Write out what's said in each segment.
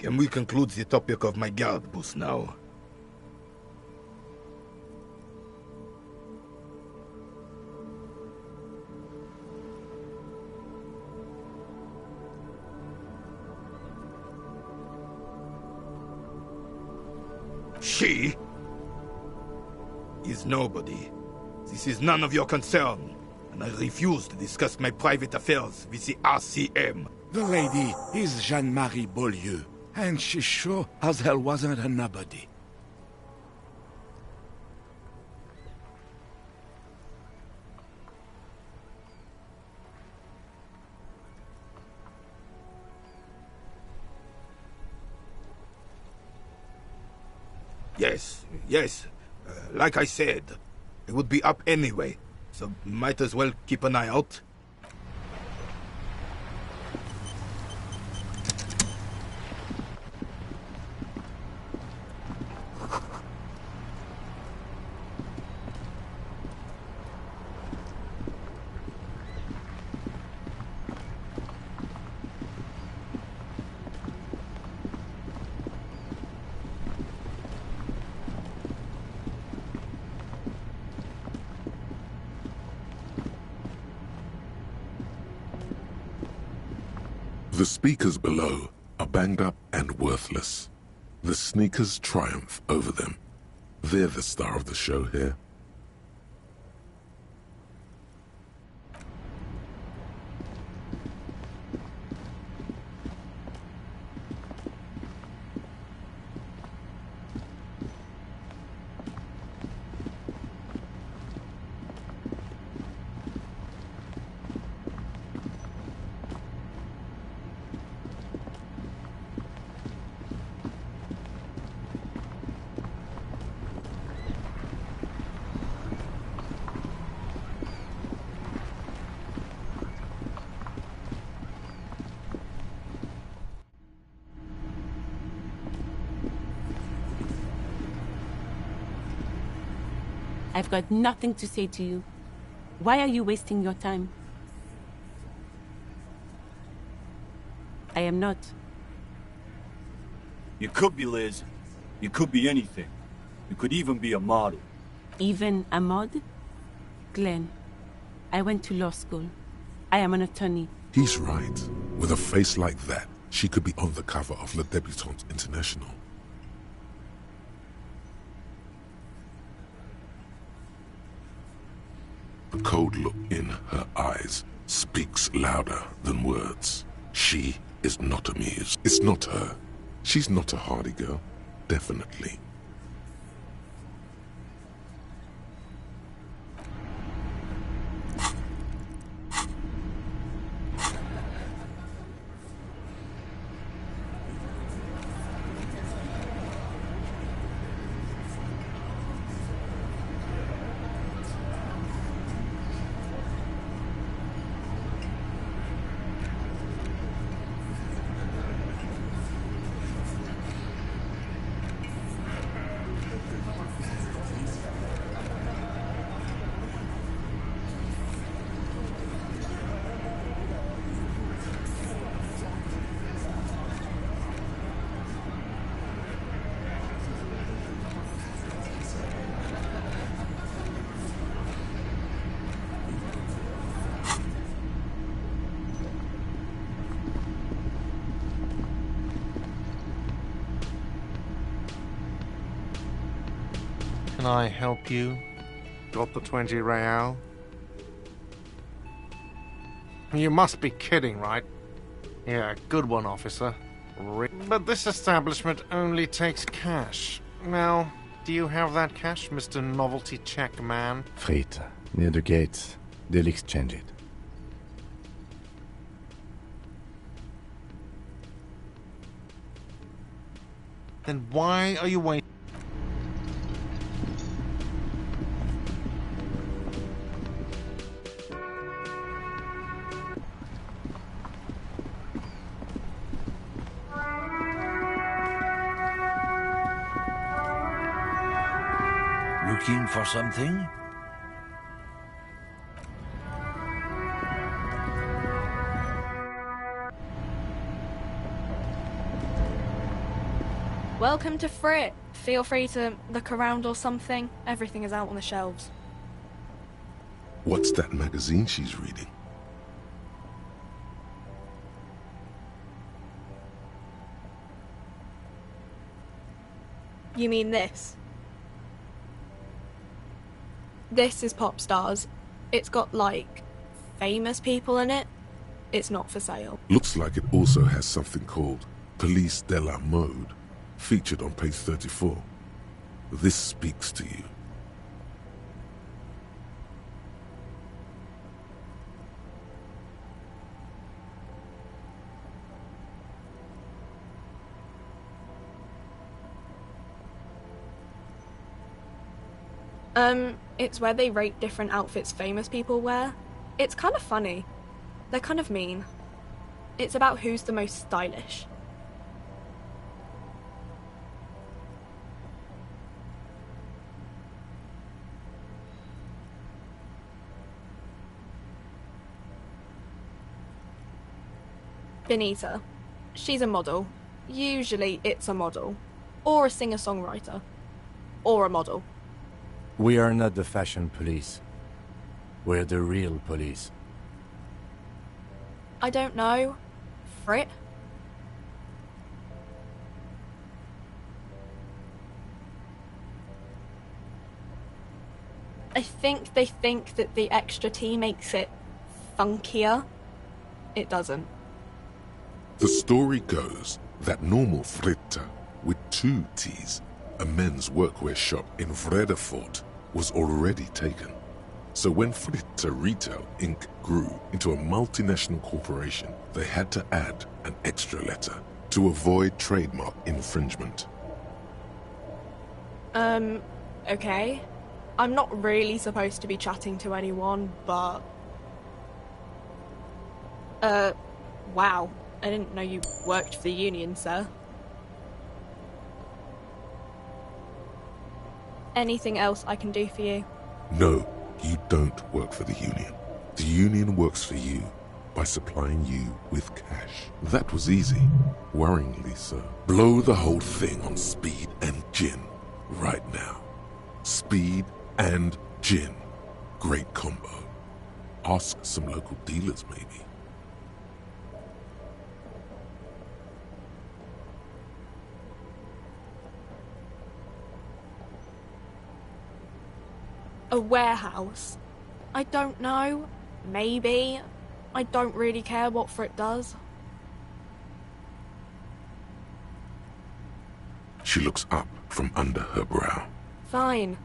Can we conclude the topic of my guard boost now? She is nobody. This is none of your concern, and I refuse to discuss my private affairs with the RCM. The lady is Jeanne-Marie Beaulieu, and she sure as hell wasn't a nobody. Yes. Like I said, it would be up anyway, so might as well keep an eye out. The speakers below are banged up and worthless. The sneakers triumph over them. They're the star of the show here. I've got nothing to say to you. Why are you wasting your time? I am not. You could be, Liz. You could be anything. You could even be a model. Even a mod? Glenn, I went to law school. I am an attorney. He's right. With a face like that, she could be on the cover of Le Debutante International. The cold look in her eyes speaks louder than words. She is not amused. It's not her. She's not a hardy girl. Definitely. Can I help you? Got the 20 real? You must be kidding, right? Yeah, good one, officer. But this establishment only takes cash. Now, do you have that cash, Mr. Novelty Check Man? Fried, near the gates. They'll exchange it. Then why are you waiting? Looking for something? Welcome to Frit. Feel free to look around or something. Everything is out on the shelves. What's that magazine she's reading? You mean this? This is Pop Stars. It's got, like, famous people in it. It's not for sale. Looks like it also has something called Police de la Mode, featured on page 34. This speaks to you. It's where they rate different outfits famous people wear. It's kind of funny. They're kind of mean. It's about who's the most stylish. Benita. She's a model. Usually it's a model. Or a singer-songwriter. Or a model. We are not the fashion police. We're the real police. I don't know. Frit? I think they think that the extra T makes it funkier. It doesn't. The story goes that normal Fritta, with 2 T's, a men's workwear shop in Vredefort, was already taken. So when Fritta Retail Inc. grew into a multinational corporation, they had to add an extra letter to avoid trademark infringement. Okay. I'm not really supposed to be chatting to anyone, but... wow. I didn't know you worked for the union, sir. Anything else I can do for you? No, you don't work for the union. The union works for you by supplying you with cash. That was easy. Worryingly so. Blow the whole thing on speed and gin right now. Speed and gin. Great combo. Ask some local dealers, maybe. A warehouse? I don't know. Maybe. I don't really care what Frit does. She looks up from under her brow. Fine.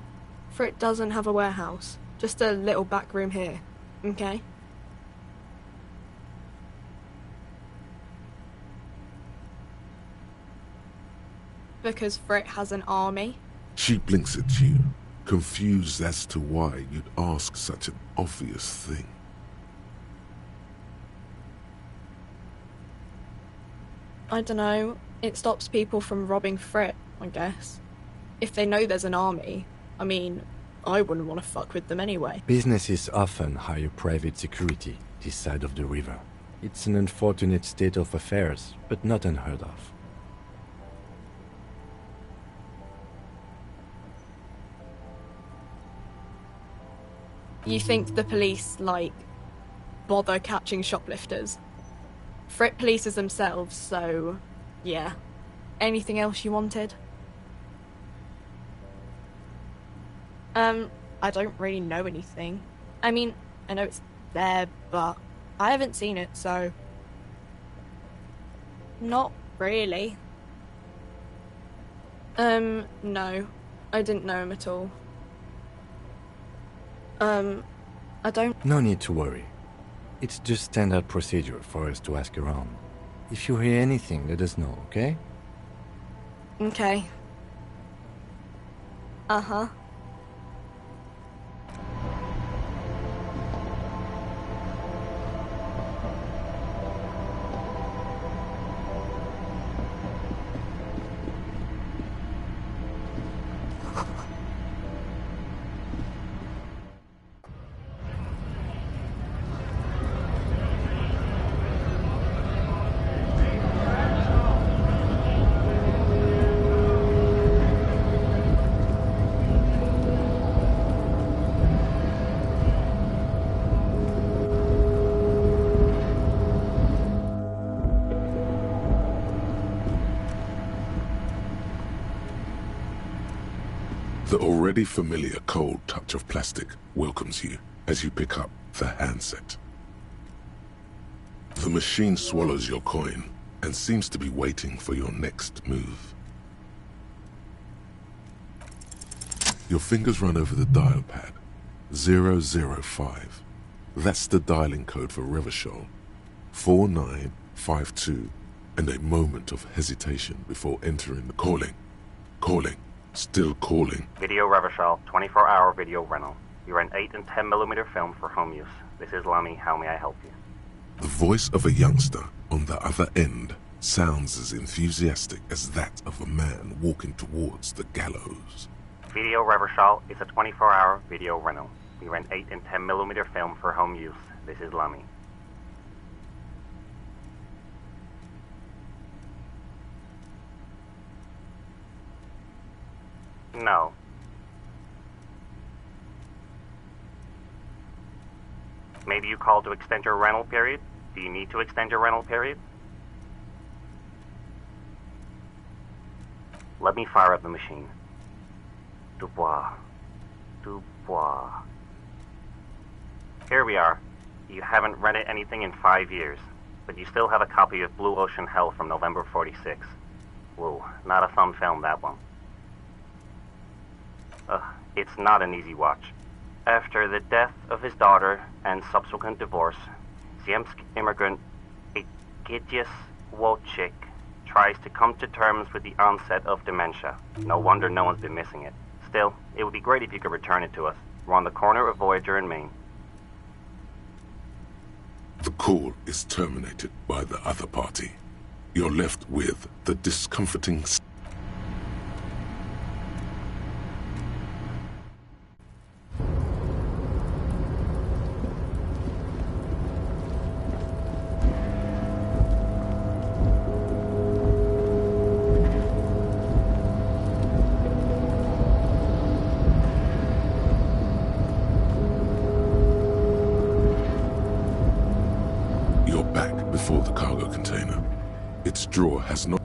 Frit doesn't have a warehouse. Just a little back room here. Okay? Because Frit has an army. She blinks at you, confused as to why you'd ask such an obvious thing. I dunno. It stops people from robbing Frit, I guess. If they know there's an army, I mean, I wouldn't want to fuck with them anyway. Businesses often hire private security this side of the river. It's an unfortunate state of affairs, but not unheard of. You think the police, like, bother catching shoplifters? Frit polices themselves, so, yeah. Anything else you wanted? I don't really know anything. I mean, I know it's there, but I haven't seen it, so... Not really. No. I didn't know him at all. I don't... No need to worry. It's just standard procedure for us to ask around. If you hear anything, let us know, okay? Okay. Uh-huh. The already familiar cold touch of plastic welcomes you as you pick up the handset. The machine swallows your coin and seems to be waiting for your next move. Your fingers run over the dial pad. 005. That's the dialing code for Revachol. 4952. And a moment of hesitation before entering the calling. Calling. Still calling. Video Revachol, 24-hour video rental. You rent 8 and 10mm film for home use. This is Lamy. How may I help you? The voice of a youngster on the other end sounds as enthusiastic as that of a man walking towards the gallows. Video Revachol is a 24-hour video rental. We rent 8 and 10mm film for home use. This is Lamy. No. Maybe you called to extend your rental period? Do you need to extend your rental period? Let me fire up the machine. Dubois. Dubois. Here we are. You haven't rented anything in 5 years, but you still have a copy of Blue Ocean Hell from November 46. Whoa, not a thumb film, that one. It's not an easy watch. After the death of his daughter and subsequent divorce, Ziemsk immigrant Egidius Wojcik tries to come to terms with the onset of dementia. No wonder no one's been missing it. Still, it would be great if you could return it to us. We're on the corner of Voyager and Main. The call is terminated by the other party. You're left with the discomforting before the cargo container. Its drawer has not...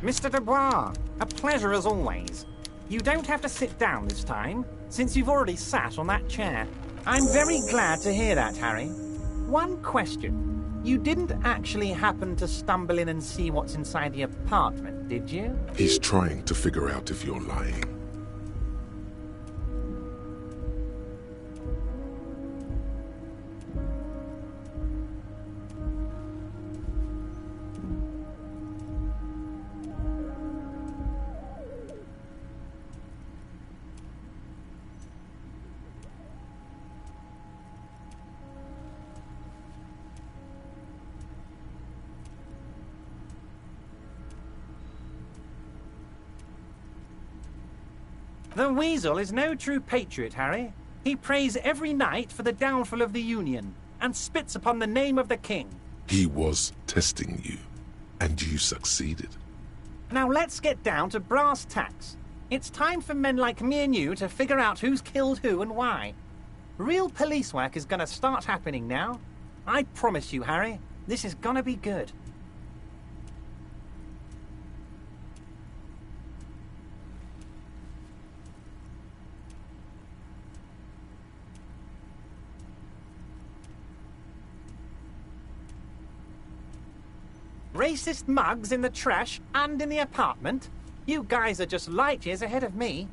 Mr. Dubois, a pleasure as always. You don't have to sit down this time, since you've already sat on that chair. I'm very glad to hear that, Harry. One question. You didn't actually happen to stumble in and see what's inside the apartment, did you? He's trying to figure out if you're lying. The Weasel is no true patriot, Harry. He prays every night for the downfall of the Union, and spits upon the name of the King. He was testing you, and you succeeded. Now let's get down to brass tacks. It's time for men like me and you to figure out who's killed who and why. Real police work is gonna start happening now. I promise you, Harry, this is gonna be good. Racist mugs in the trash and in the apartment? You guys are just light years ahead of me.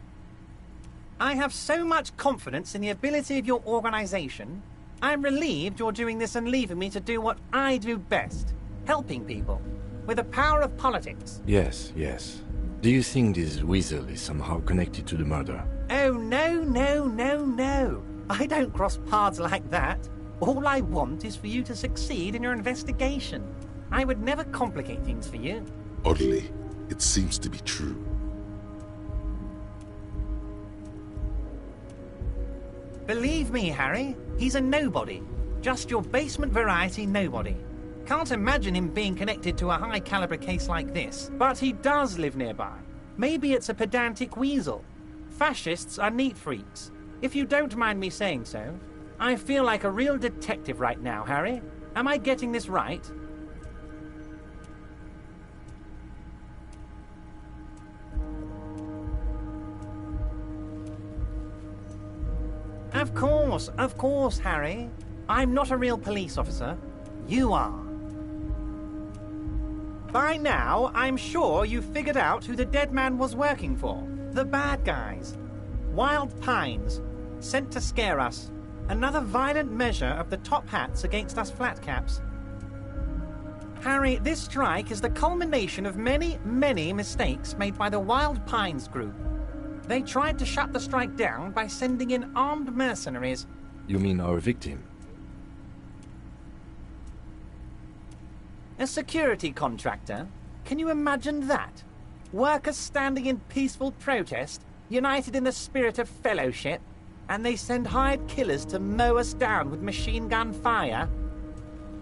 I have so much confidence in the ability of your organization. I'm relieved you're doing this and leaving me to do what I do best. Helping people. With the power of politics. Yes, yes. Do you think this Weasel is somehow connected to the murder? Oh, no, no, no, no. I don't cross paths like that. All I want is for you to succeed in your investigation. I would never complicate things for you. Oddly, it seems to be true. Believe me, Harry, he's a nobody. Just your basement variety nobody. Can't imagine him being connected to a high-caliber case like this. But he does live nearby. Maybe it's a pedantic weasel. Fascists are neat freaks. If you don't mind me saying so. I feel like a real detective right now, Harry. Am I getting this right? Of course, Harry. I'm not a real police officer. You are. By now, I'm sure you've figured out who the dead man was working for. The bad guys. Wild Pines. Sent to scare us. Another violent measure of the top hats against us flatcaps. Harry, this strike is the culmination of many, many mistakes made by the Wild Pines group. They tried to shut the strike down by sending in armed mercenaries. You mean our victim? A security contractor? Can you imagine that? Workers standing in peaceful protest, united in the spirit of fellowship, and they send hired killers to mow us down with machine gun fire?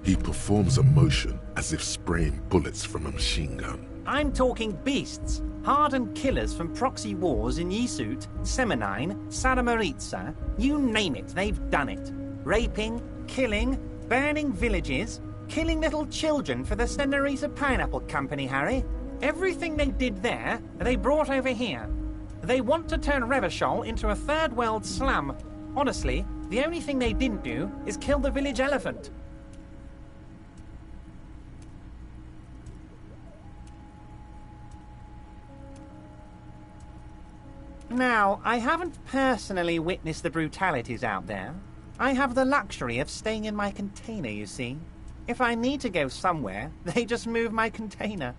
He performs a motion as if spraying bullets from a machine gun. I'm talking beasts. Hardened killers from proxy wars in Yisut, Semenine, Saramoritsa, you name it, they've done it. Raping, killing, burning villages, killing little children for the Senorita Pineapple Company, Harry. Everything they did there, they brought over here. They want to turn Revachol into a third world slum. Honestly, the only thing they didn't do is kill the village elephant. Now, I haven't personally witnessed the brutalities out there. I have the luxury of staying in my container, you see. If I need to go somewhere, they just move my container.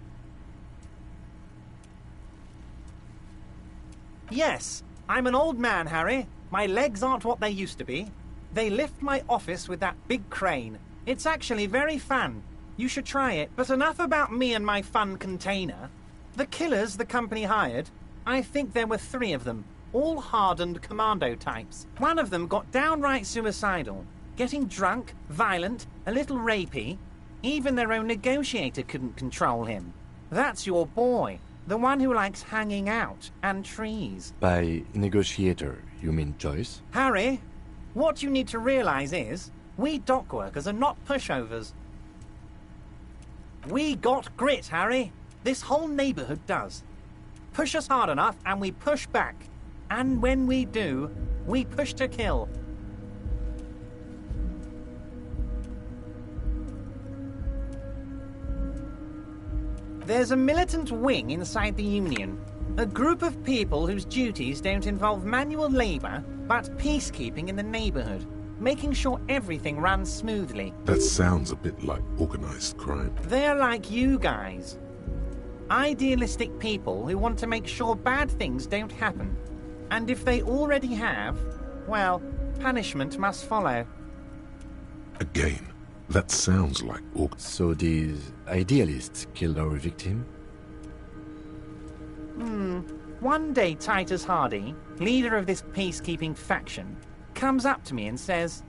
Yes, I'm an old man, Harry. My legs aren't what they used to be. They lift my office with that big crane. It's actually very fun. You should try it. But enough about me and my fun container. The killers the company hired, I think there were 3 of them, all hardened commando types. One of them got downright suicidal, getting drunk, violent, a little rapey. Even their own negotiator couldn't control him. That's your boy, the one who likes hanging out and trees. By negotiator, you mean Joyce? Harry, what you need to realize is, we dock workers are not pushovers. We got grit, Harry. This whole neighborhood does. Push us hard enough and we push back. And when we do, we push to kill. There's a militant wing inside the Union. A group of people whose duties don't involve manual labor, but peacekeeping in the neighborhood, making sure everything runs smoothly. That sounds a bit like organized crime. They're like you guys. Idealistic people who want to make sure bad things don't happen. And if they already have, well, punishment must follow. Again, that sounds like So these idealists killed our victim? One day Titus Hardy, leader of this peacekeeping faction, comes up to me and says,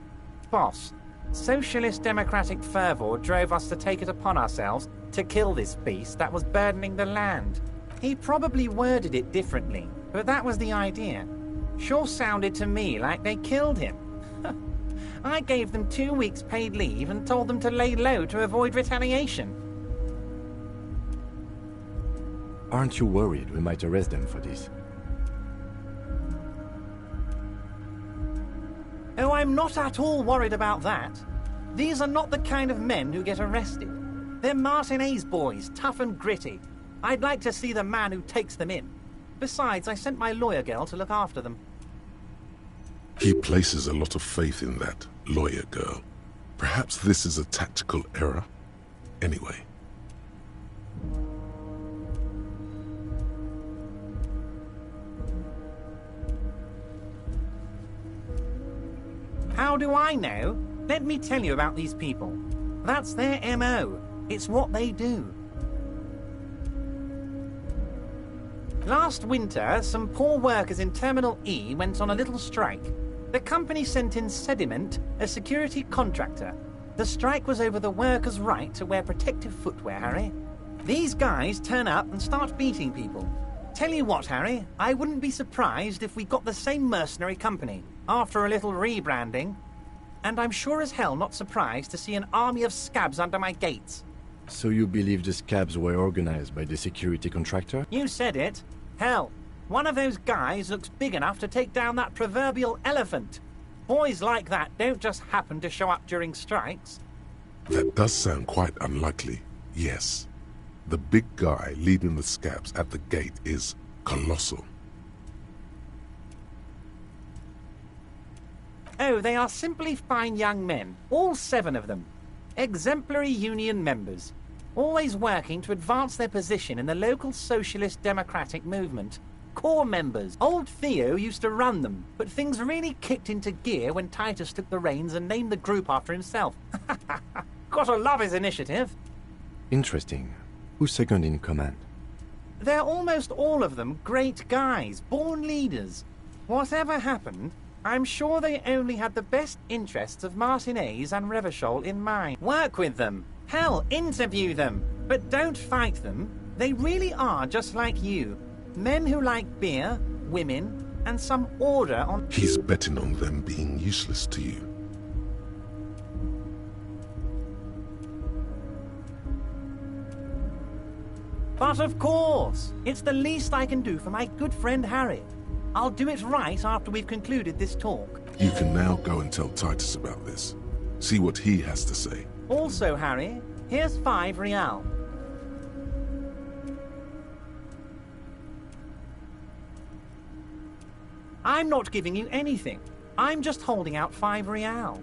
"Boss, socialist democratic fervor drove us to take it upon ourselves to kill this beast that was burdening the land." He probably worded it differently, but that was the idea. Sure sounded to me like they killed him. I gave them 2 weeks paid leave and told them to lay low to avoid retaliation. Aren't you worried we might arrest them for this? Oh, I'm not at all worried about that. These are not the kind of men who get arrested. They're Martinez boys, tough and gritty. I'd like to see the man who takes them in. Besides, I sent my lawyer girl to look after them. He places a lot of faith in that lawyer girl. Perhaps this is a tactical error. Anyway. How do I know? Let me tell you about these people. That's their MO. It's what they do. Last winter, some poor workers in Terminal E went on a little strike. The company sent in Sediment, a security contractor. The strike was over the workers' right to wear protective footwear, Harry. These guys turn up and start beating people. Tell you what, Harry, I wouldn't be surprised if we got the same mercenary company, after a little rebranding. And I'm sure as hell not surprised to see an army of scabs under my gates. So you believe the scabs were organized by the security contractor? You said it. Hell, one of those guys looks big enough to take down that proverbial elephant. Boys like that don't just happen to show up during strikes. That does sound quite unlikely, yes. The big guy leading the scabs at the gate is colossal. Oh, they are simply fine young men, all 7 of them. Exemplary union members, always working to advance their position in the local socialist democratic movement. Core members. Old Theo used to run them, but things really kicked into gear when Titus took the reins and named the group after himself. Gotta love his initiative. Interesting. Who's second in command? They're almost all of them great guys, born leaders. Whatever happened, I'm sure they only had the best interests of Martinez and Revachol in mind. Work with them. Hell, interview them. But don't fight them. They really are just like you. Men who like beer, women, and some order on... He's betting on them being useless to you. But of course, it's the least I can do for my good friend Harry. I'll do it right after we've concluded this talk. You can now go and tell Titus about this. See what he has to say. Also, Harry, here's 5 real. I'm not giving you anything. I'm just holding out 5 real.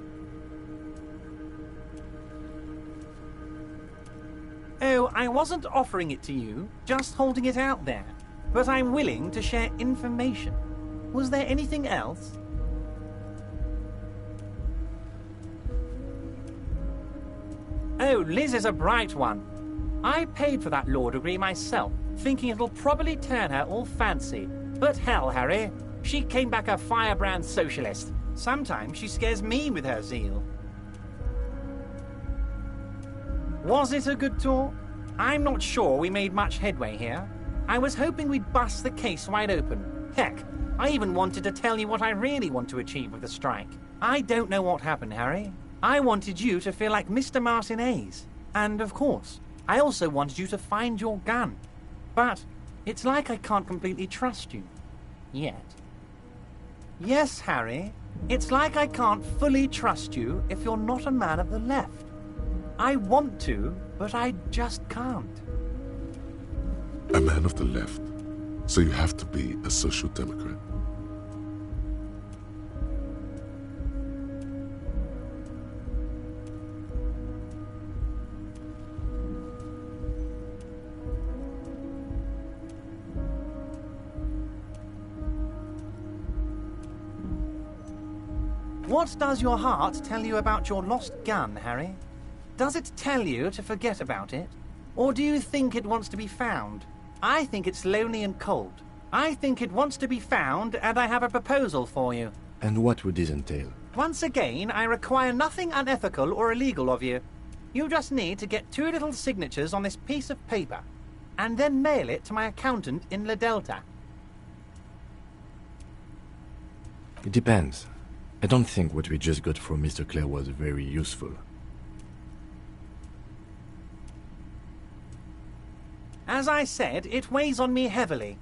Oh, I wasn't offering it to you, just holding it out there. But I'm willing to share information. Was there anything else? Oh, Liz is a bright one. I paid for that law degree myself, thinking it'll probably turn her all fancy. But hell, Harry, she came back a firebrand socialist. Sometimes she scares me with her zeal. Was it a good talk? I'm not sure we made much headway here. I was hoping we'd bust the case wide open. Heck, I even wanted to tell you what I really want to achieve with the strike. I don't know what happened, Harry. I wanted you to feel like Mr. Martinez. And, of course, I also wanted you to find your gun. But it's like I can't completely trust you. Yet. Yes, Harry. It's like I can't fully trust you if you're not a man of the left. I want to, but I just can't. A man of the left. So you have to be a social democrat. What does your heart tell you about your lost gun, Harry? Does it tell you to forget about it? Or do you think it wants to be found? I think it's lonely and cold. I think it wants to be found, and I have a proposal for you. And what would this entail? Once again, I require nothing unethical or illegal of you. You just need to get 2 little signatures on this piece of paper, and then mail it to my accountant in La Delta. It depends. I don't think what we just got from Mr. Clare was very useful. As I said, it weighs on me heavily.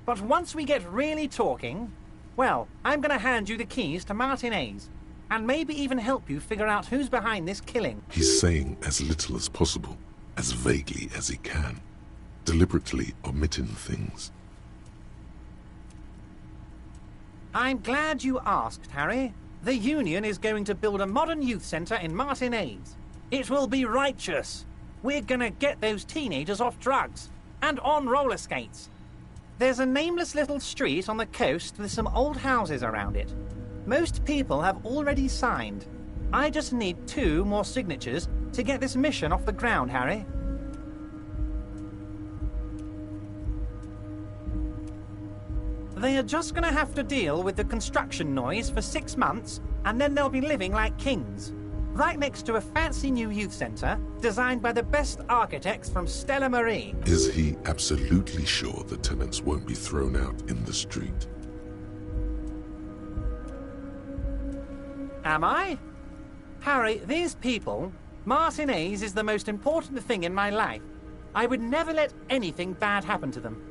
But once we get really talking, well, I'm going to hand you the keys to Martinez, and maybe even help you figure out who's behind this killing. He's saying as little as possible, as vaguely as he can, deliberately omitting things. I'm glad you asked, Harry. The Union is going to build a modern youth centre in Martinez. It will be righteous. We're gonna get those teenagers off drugs and on roller skates. There's a nameless little street on the coast with some old houses around it. Most people have already signed. I just need 2 more signatures to get this mission off the ground, Harry. They are just going to have to deal with the construction noise for 6 months, and then they'll be living like kings. Right next to a fancy new youth centre, designed by the best architects from Stella Marie. Is he absolutely sure the tenants won't be thrown out in the street? Am I? Harry, these people, Martinez is the most important thing in my life. I would never let anything bad happen to them.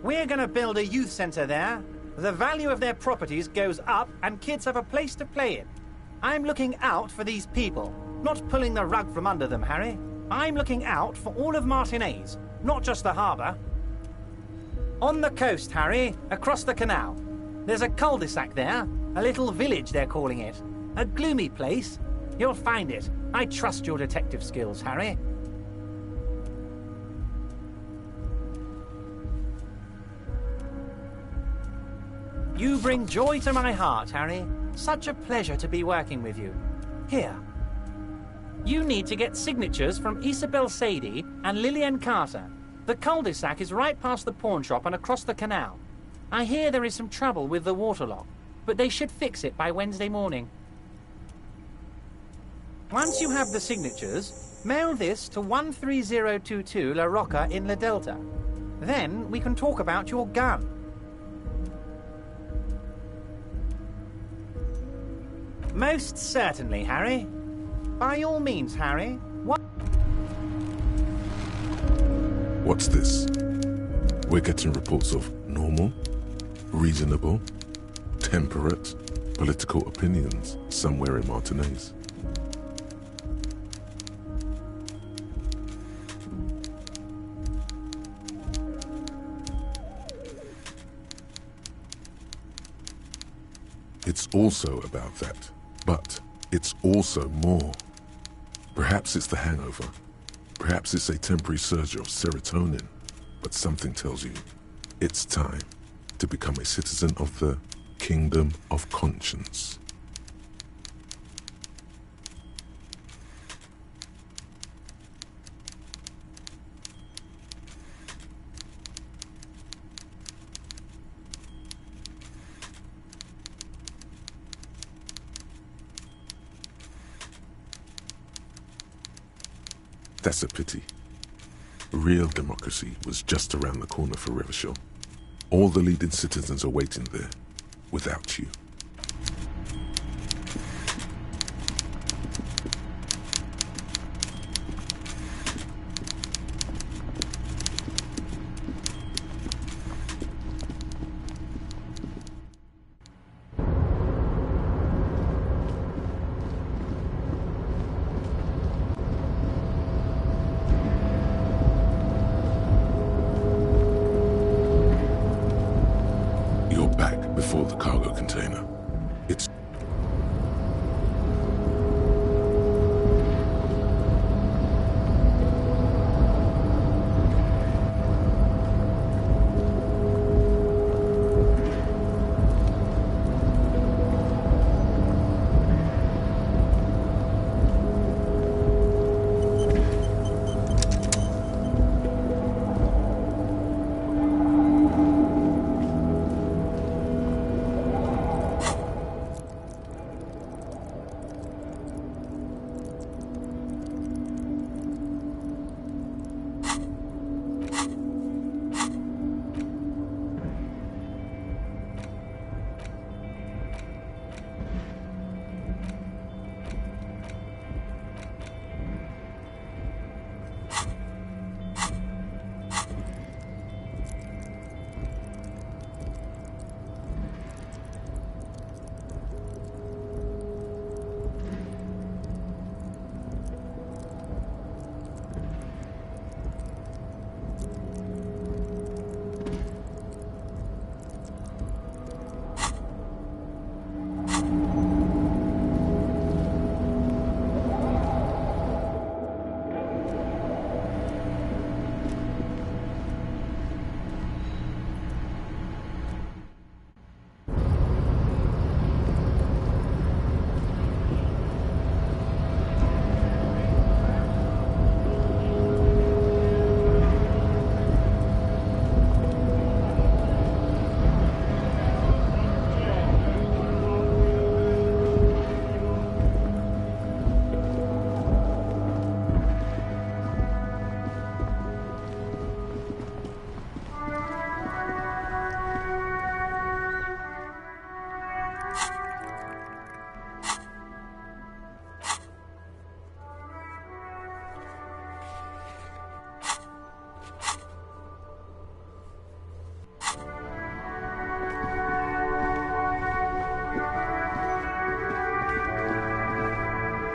We're gonna build a youth centre there. The value of their properties goes up and kids have a place to play in. I'm looking out for these people, not pulling the rug from under them, Harry. I'm looking out for all of Martinez, not just the harbour. On the coast, Harry, across the canal. There's a cul-de-sac there, a little village they're calling it. A gloomy place. You'll find it. I trust your detective skills, Harry. You bring joy to my heart, Harry. Such a pleasure to be working with you. Here. You need to get signatures from Isabel Sadie and Lillian Carter. The cul-de-sac is right past the pawn shop and across the canal. I hear there is some trouble with the water lock, but they should fix it by Wednesday morning. Once you have the signatures, mail this to 13022 La Rocca in La Delta. Then we can talk about your gun. Most certainly, Harry. By all means, Harry. What's this? We're getting reports of normal, reasonable, temperate, political opinions somewhere in Martinez. It's also about that, but it's also more. Perhaps it's the hangover. Perhaps it's a temporary surge of serotonin. But something tells you it's time to become a citizen of the Kingdom of Conscience. That's a pity. Real democracy was just around the corner for Revachol. All the leading citizens are waiting there, without you.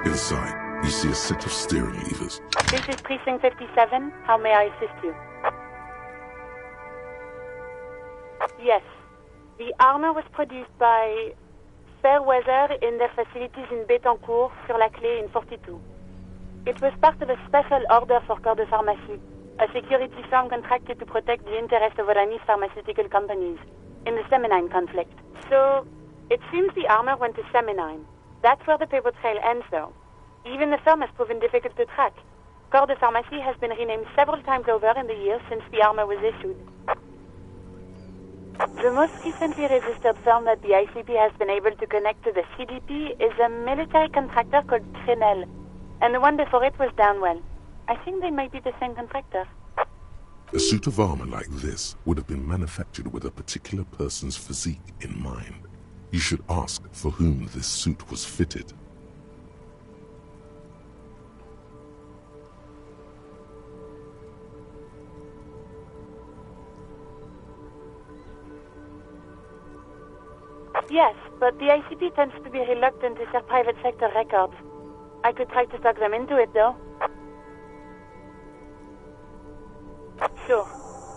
Inside, you see a set of steering levers. This is Precinct 57. How may I assist you? Yes. The armor was produced by Fairweather in their facilities in Bétancourt, sur la Clé in 42. It was part of a special order for Corps de Pharmacie, a security firm contracted to protect the interests of Oranese pharmaceutical companies in the Seminine conflict. So, it seems the armor went to Seminine. That's where the paper trail ends, though. Even the firm has proven difficult to track. Corps de Pharmacie has been renamed several times over in the years since the armor was issued. The most recently registered firm that the ICP has been able to connect to the CDP is a military contractor called Trinell, and the one before it was Downwell. I think they might be the same contractor. A suit of armor like this would have been manufactured with a particular person's physique in mind. You should ask for whom this suit was fitted. Yes, but the ICP tends to be reluctant to share private sector records. I could try to talk them into it, though. Sure.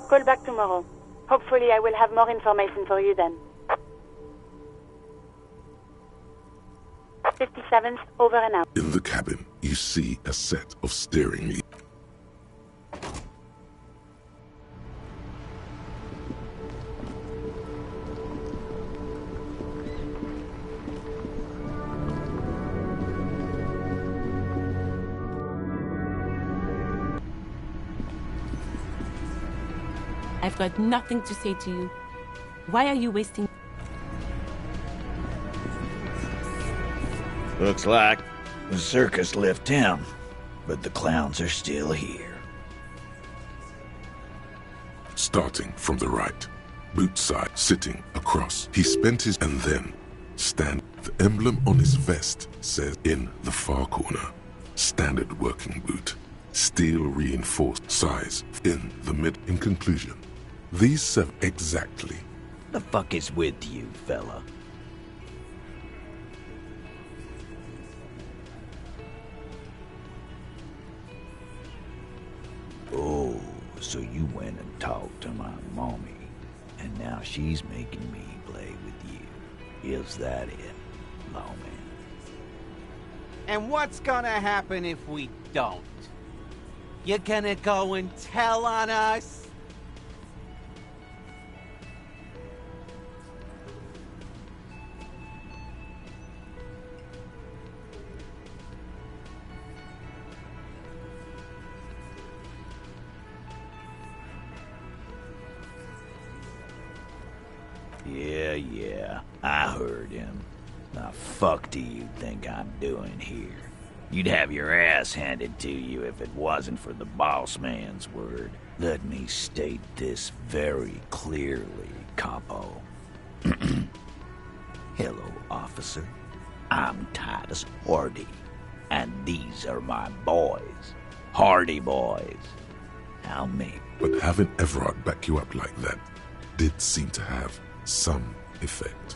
Call back tomorrow. Hopefully I will have more information for you then. 57's over and out. In the cabin, you see a set of steering levers. I've got nothing to say to you. Why are you wasting... Looks like the circus left town, but the clowns are still here. Starting from the right, boot side sitting across. He spent his and then stand. The emblem on his vest says in the far corner, standard working boot, steel reinforced size in the mid. In conclusion, these 7 exactly. The fuck is with you, fella? Oh, so you went and talked to my mommy, and now she's making me play with you. Is that it, lawman? And what's gonna happen if we don't? You gonna go and tell on us? Yeah, I heard him. The fuck do you think I'm doing here? You'd have your ass handed to you if it wasn't for the boss man's word. Let me state this very clearly, capo. Hello, officer. I'm Titus Hardy, and these are my boys. Hardy boys. How many? But having Everard back you up like that did seem to have some effect.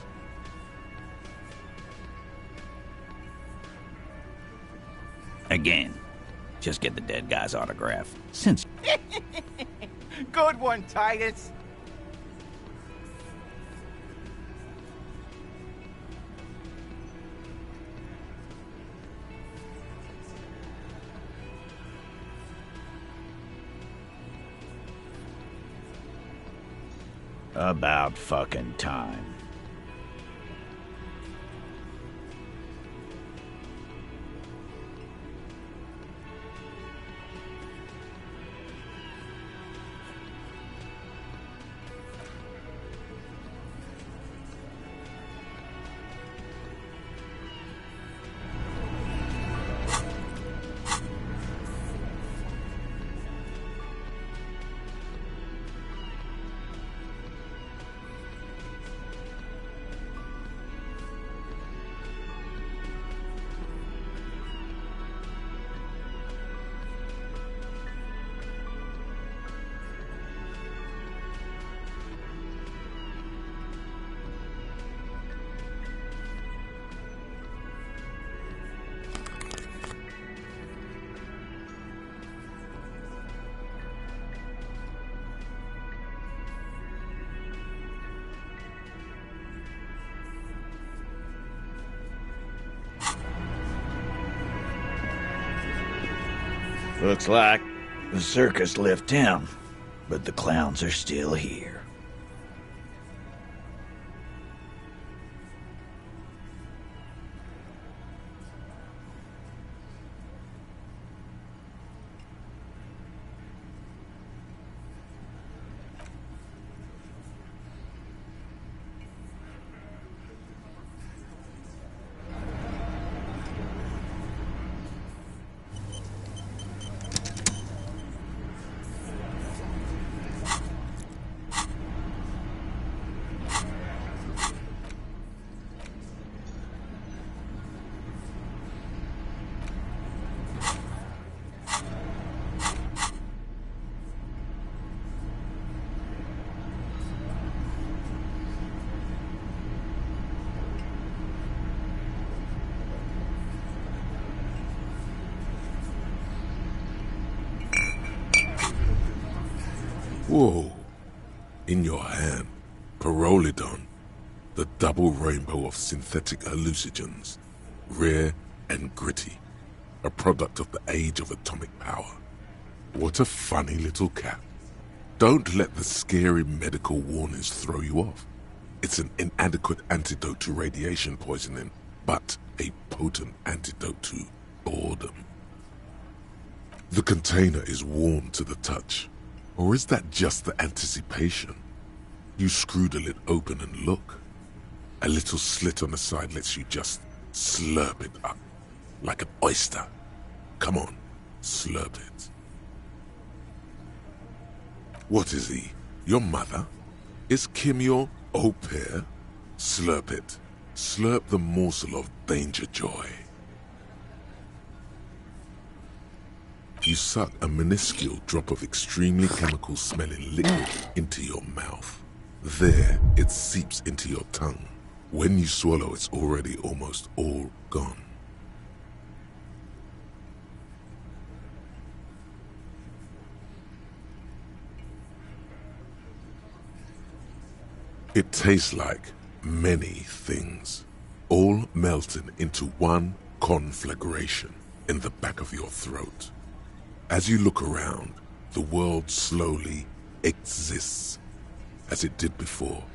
Again, just get the dead guy's autograph. Since Good one, Titus. about fucking time. Looks like the circus left town, but the clowns are still here. Whoa. In your hand, Pyrrolidon, the double rainbow of synthetic hallucinogens, rare and gritty, a product of the age of atomic power. What a funny little cat. Don't let the scary medical warnings throw you off. It's an inadequate antidote to radiation poisoning, but a potent antidote to boredom. The container is warm to the touch. Or is that just the anticipation? You screw the lid open and look. A little slit on the side lets you just slurp it up. Like an oyster. Come on, slurp it. What is he? Your mother? Is Kim your au pair? Slurp it. Slurp the morsel of danger joy. You suck a minuscule drop of extremely chemical-smelling liquid into your mouth. There, it seeps into your tongue. When you swallow, it's already almost all gone. It tastes like many things, all melting into one conflagration in the back of your throat. As you look around, the world slowly exists, as it did before.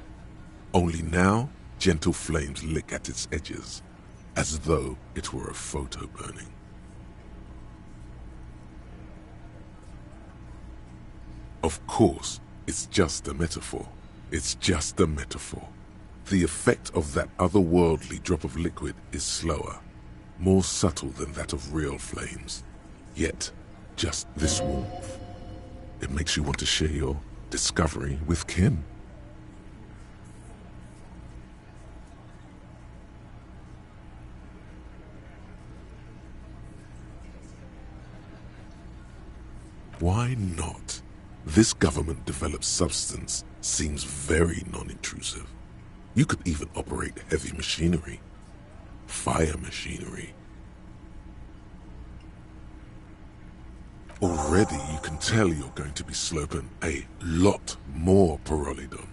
Only now, gentle flames lick at its edges, as though it were a photo burning. Of course, it's just a metaphor. It's just a metaphor. The effect of that otherworldly drop of liquid is slower, more subtle than that of real flames. Yet, just this warmth. It makes you want to share your discovery with Kim. Why not? This government-developed substance seems very non-intrusive. You could even operate heavy machinery, fire machinery. Already you can tell you're going to be slurping a lot more Pyrrolidon.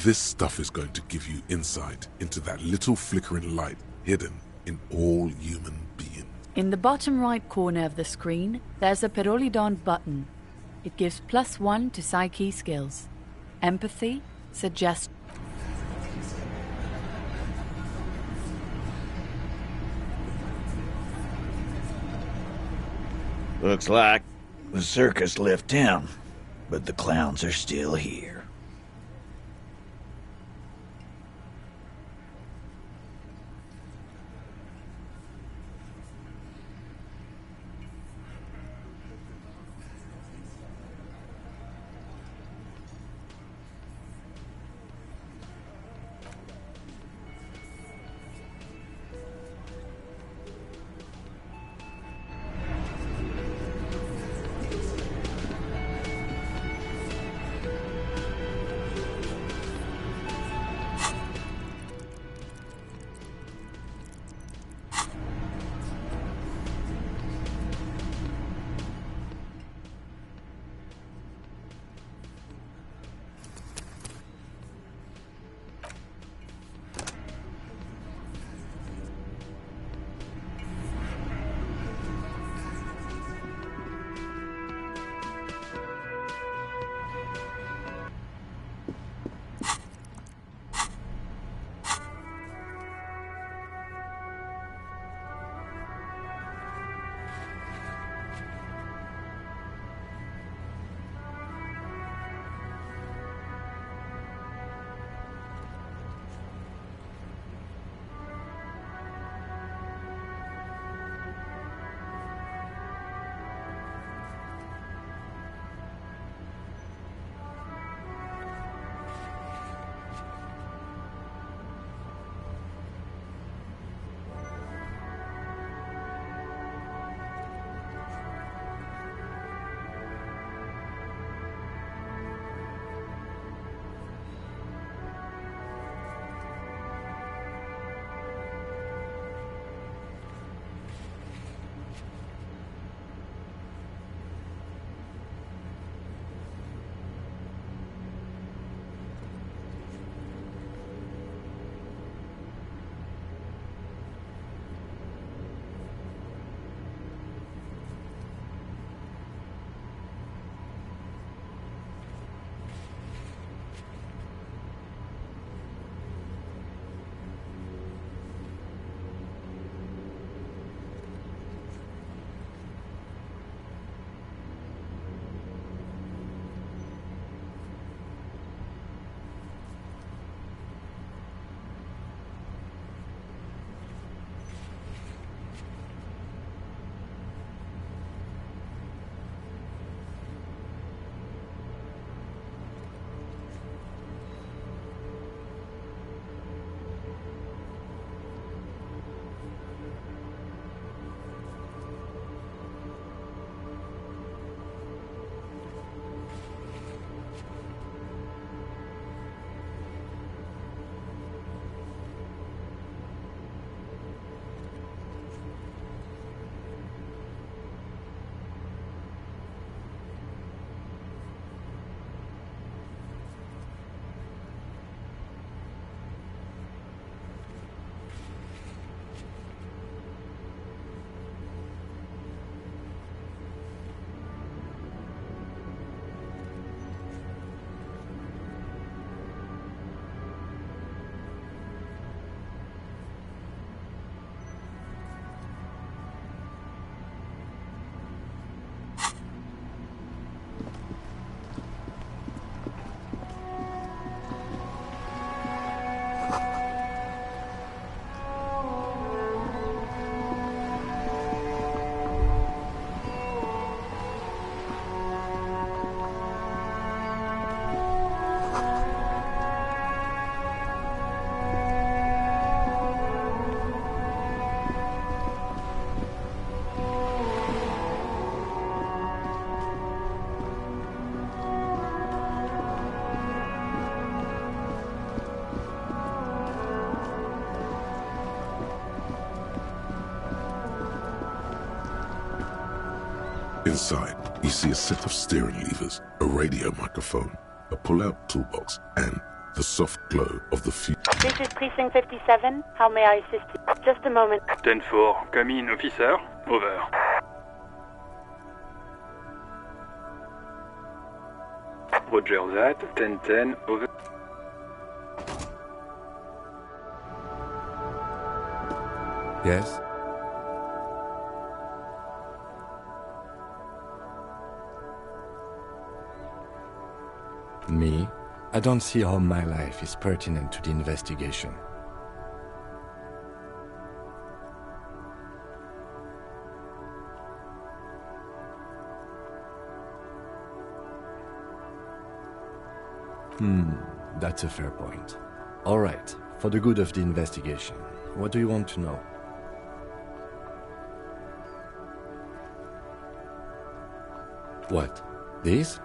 This stuff is going to give you insight into that little flickering light hidden in all human beings. In the bottom right corner of the screen, there's a Pyrrolidon button. It gives +1 to psyche skills. Empathy, suggestion. Looks like the circus left town, but the clowns are still here. Inside, you see a set of steering levers, a radio microphone, a pull-out toolbox, and the soft glow of the fuel. This is Precinct 57. How may I assist you? Just a moment. 10-4, come in, officer. Over. Roger that. 10-10, over. Yes? Me? I don't see how my life is pertinent to the investigation. That's a fair point. All right, for the good of the investigation, what do you want to know? What? This?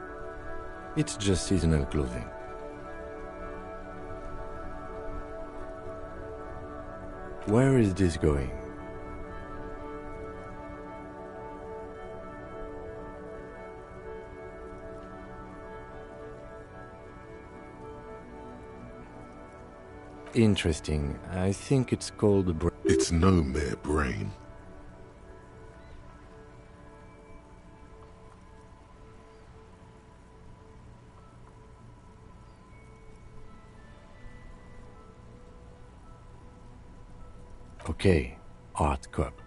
It's just seasonal clothing. Where is this going? Interesting. I think it's called... It's no mere brain. Okay, Art Cup.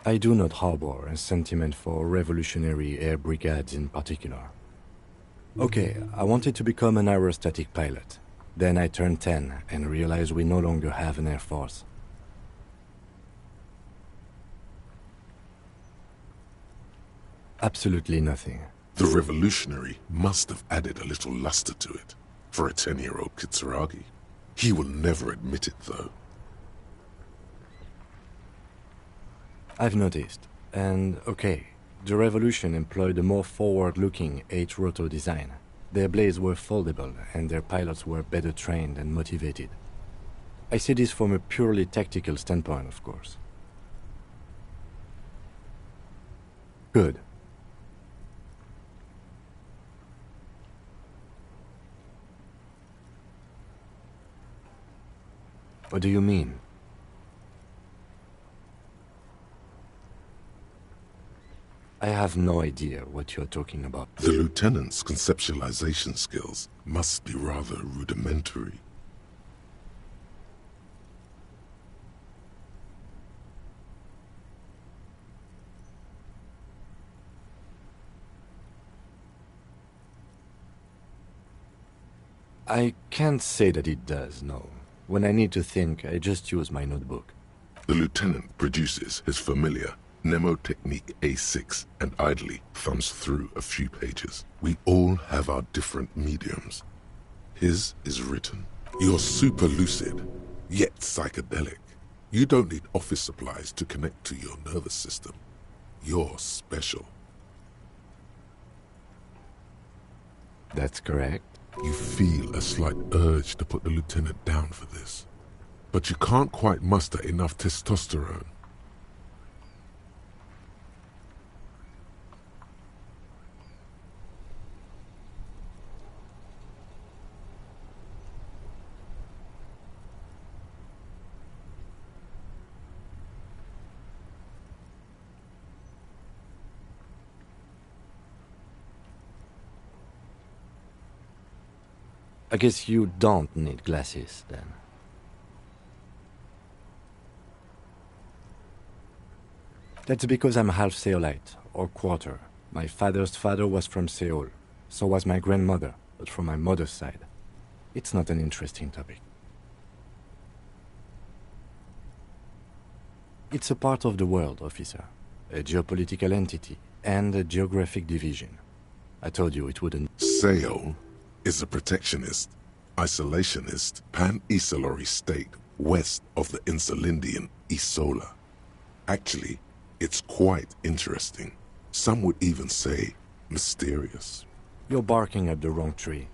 I do not harbor a sentiment for revolutionary air brigades in particular. Okay, I wanted to become an aerostatic pilot. Then I turned 10 and realized we no longer have an air force. Absolutely nothing. The revolutionary must have added a little luster to it for a 10-year-old Kitsuragi. He will never admit it, though. I've noticed. And okay, the revolution employed a more forward-looking 8-rotor design. Their blades were foldable and their pilots were better trained and motivated. I see this from a purely tactical standpoint, of course. Good. What do you mean? I have no idea what you're talking about. The lieutenant's conceptualization skills must be rather rudimentary. I can't say that it does, no. When I need to think, I just use my notebook. The lieutenant produces his familiar mnemotechnique A6 and idly thumbs through a few pages. We all have our different mediums. His is written. You're super lucid, yet psychedelic. You don't need office supplies to connect to your nervous system. You're special. That's correct. You feel a slight urge to put the lieutenant down for this, but you can't quite muster enough testosterone. I guess you don't need glasses, then. That's because I'm half Seolite, or quarter. My father's father was from Seoul. So was my grandmother, but from my mother's side. It's not an interesting topic. It's a part of the world, officer. A geopolitical entity, and a geographic division. I told you it wouldn't... Seoul is a protectionist, isolationist, pan-Isolari state west of the Insulindian Isola. Actually, it's quite interesting. Some would even say mysterious. You're barking up the wrong tree.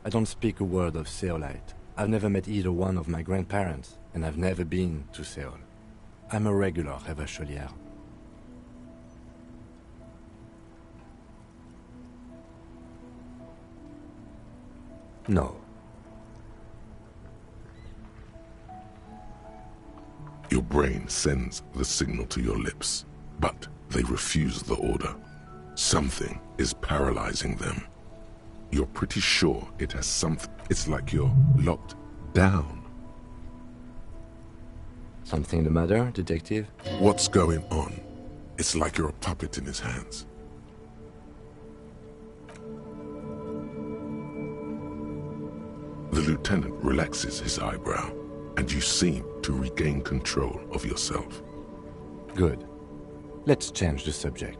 I don't speak a word of Seolite. I've never met either one of my grandparents, and I've never been to Seoul. I'm a regular Revacholière. No. Your brain sends the signal to your lips, but they refuse the order. Something is paralyzing them. You're pretty sure it has something. It's like you're locked down. Something the matter, detective? What's going on? It's like you're a puppet in his hands. The lieutenant relaxes his eyebrow, and you seem to regain control of yourself. Good. Let's change the subject.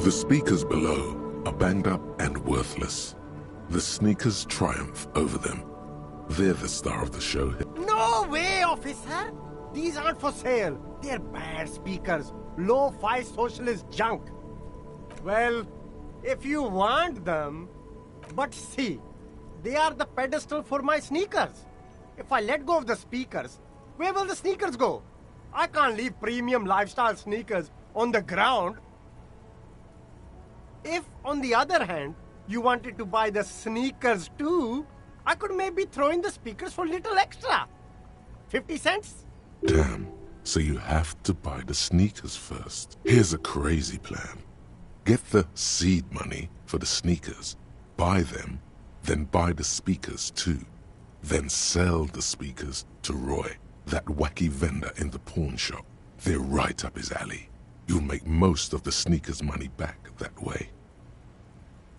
The speakers below are banged up and worthless. The sneakers triumph over them. They're the star of the show. No way, officer! These aren't for sale. They're bad speakers. Low-fi socialist junk. Well, if you want them... But see, they are the pedestal for my sneakers. If I let go of the speakers, where will the sneakers go? I can't leave premium lifestyle sneakers on the ground. If, on the other hand, you wanted to buy the sneakers too, I could maybe throw in the speakers for little extra. 50 cents? Damn. So you have to buy the sneakers first. Here's a crazy plan. Get the seed money for the sneakers, buy them, then buy the speakers too. Then sell the speakers to Roy, that wacky vendor in the pawn shop. They're right up his alley. You'll make most of the sneakers money back that way.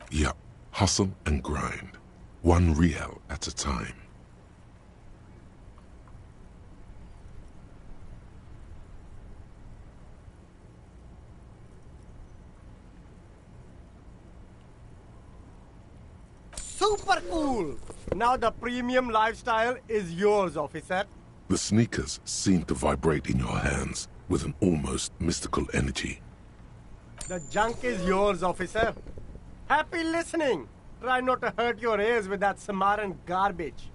Yup, hustle and grind. 1 real at a time. Super cool! Now the premium lifestyle is yours, officer. The sneakers seem to vibrate in your hands with an almost mystical energy. The junk is yours, officer. Happy listening. Try not to hurt your ears with that Samaritan garbage.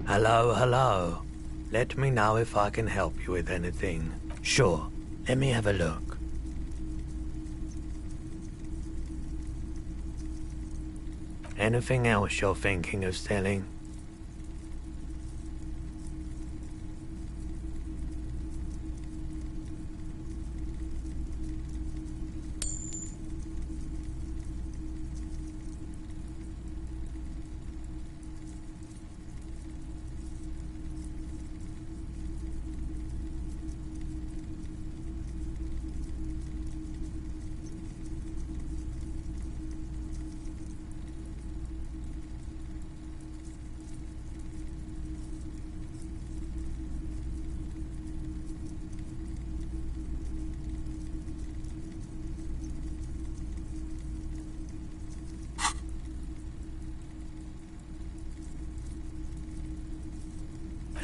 Hello, hello. Let me know if I can help you with anything. Sure, let me have a look. Anything else you're thinking of selling?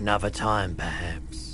Another time, perhaps.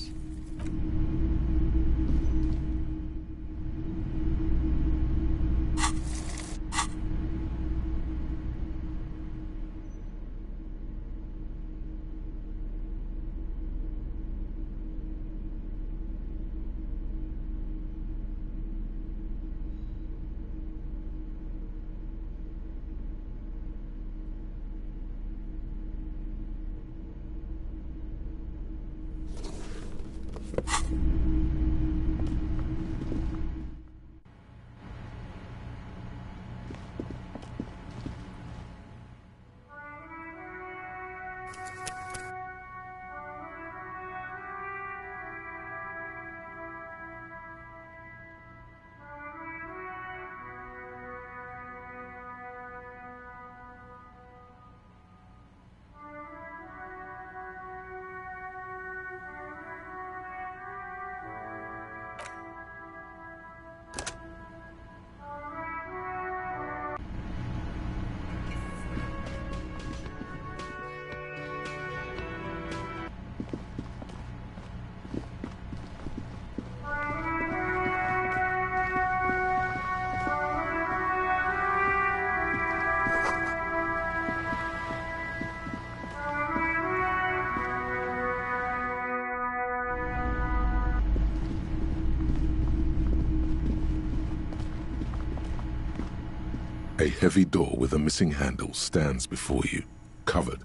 A heavy door with a missing handle stands before you, covered.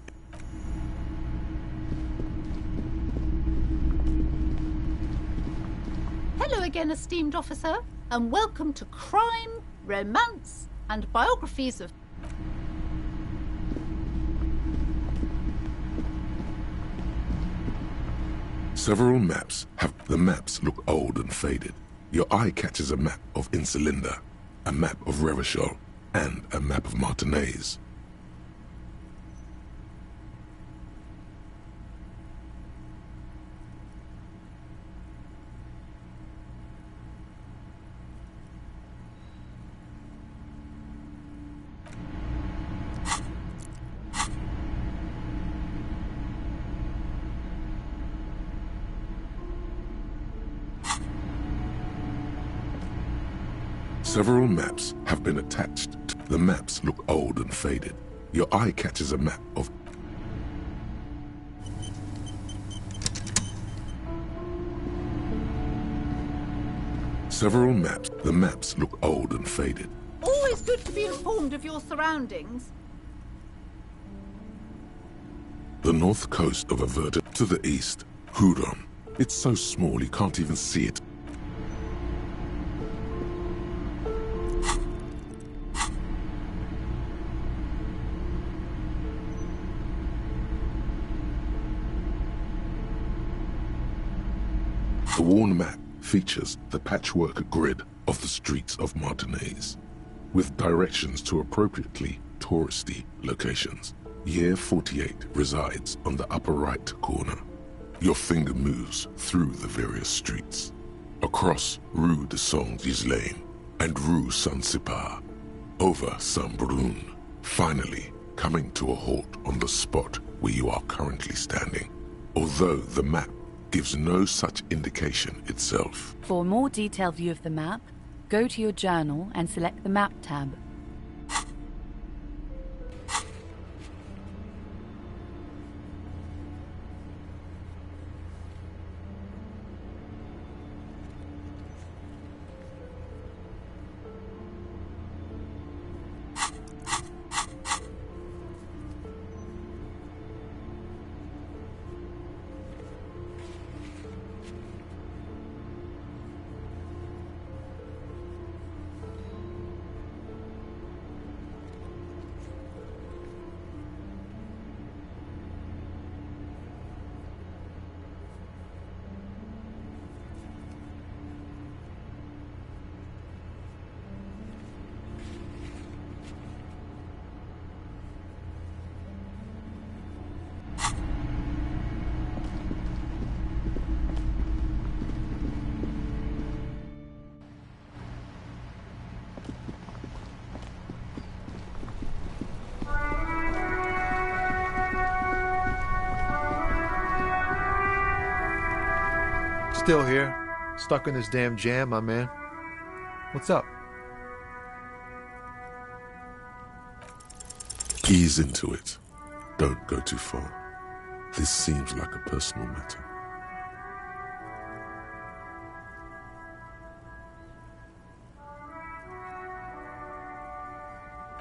Hello again, esteemed officer, and welcome to Crime, Romance, and Biographies of... Several maps have... The maps look old and faded. Your eye catches a map of Insulinda, a map of Revachol, and a map of Martinaise. Several maps have been attached. The maps look old and faded. Your eye catches a map of... Several maps. The maps look old and faded. Always good to be informed of your surroundings. The north coast of Averta. To the east, Huron. It's so small you can't even see it. The worn map features the patchwork grid of the streets of Martinaise, with directions to appropriately touristy locations. Year 48 resides on the upper right corner. Your finger moves through the various streets, across Rue de Saint-Ghislain and Rue Saint-Sipar, over Saint-Brun, finally coming to a halt on the spot where you are currently standing, although the map gives no such indication itself. For a more detailed view of the map, go to your journal and select the Map tab. Still here. Stuck in this damn jam, my man. What's up? Ease into it. Don't go too far. This seems like a personal matter.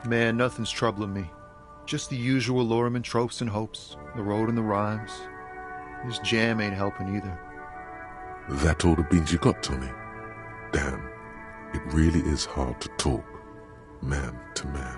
Man, nothing's troubling me. Just the usual Lorriman tropes and hopes. The road and the rhymes. This jam ain't helping either. That all the beans you got, Tony? Damn, it really is hard to talk, man to man.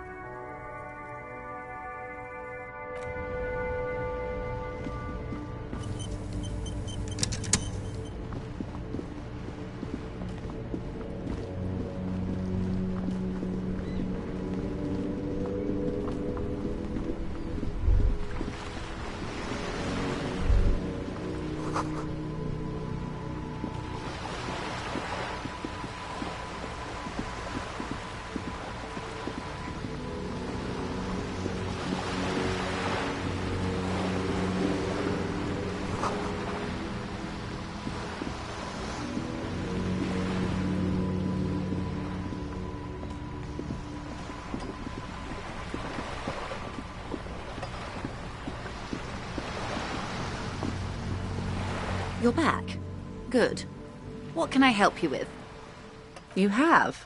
You're back. Good. What can I help you with? You have?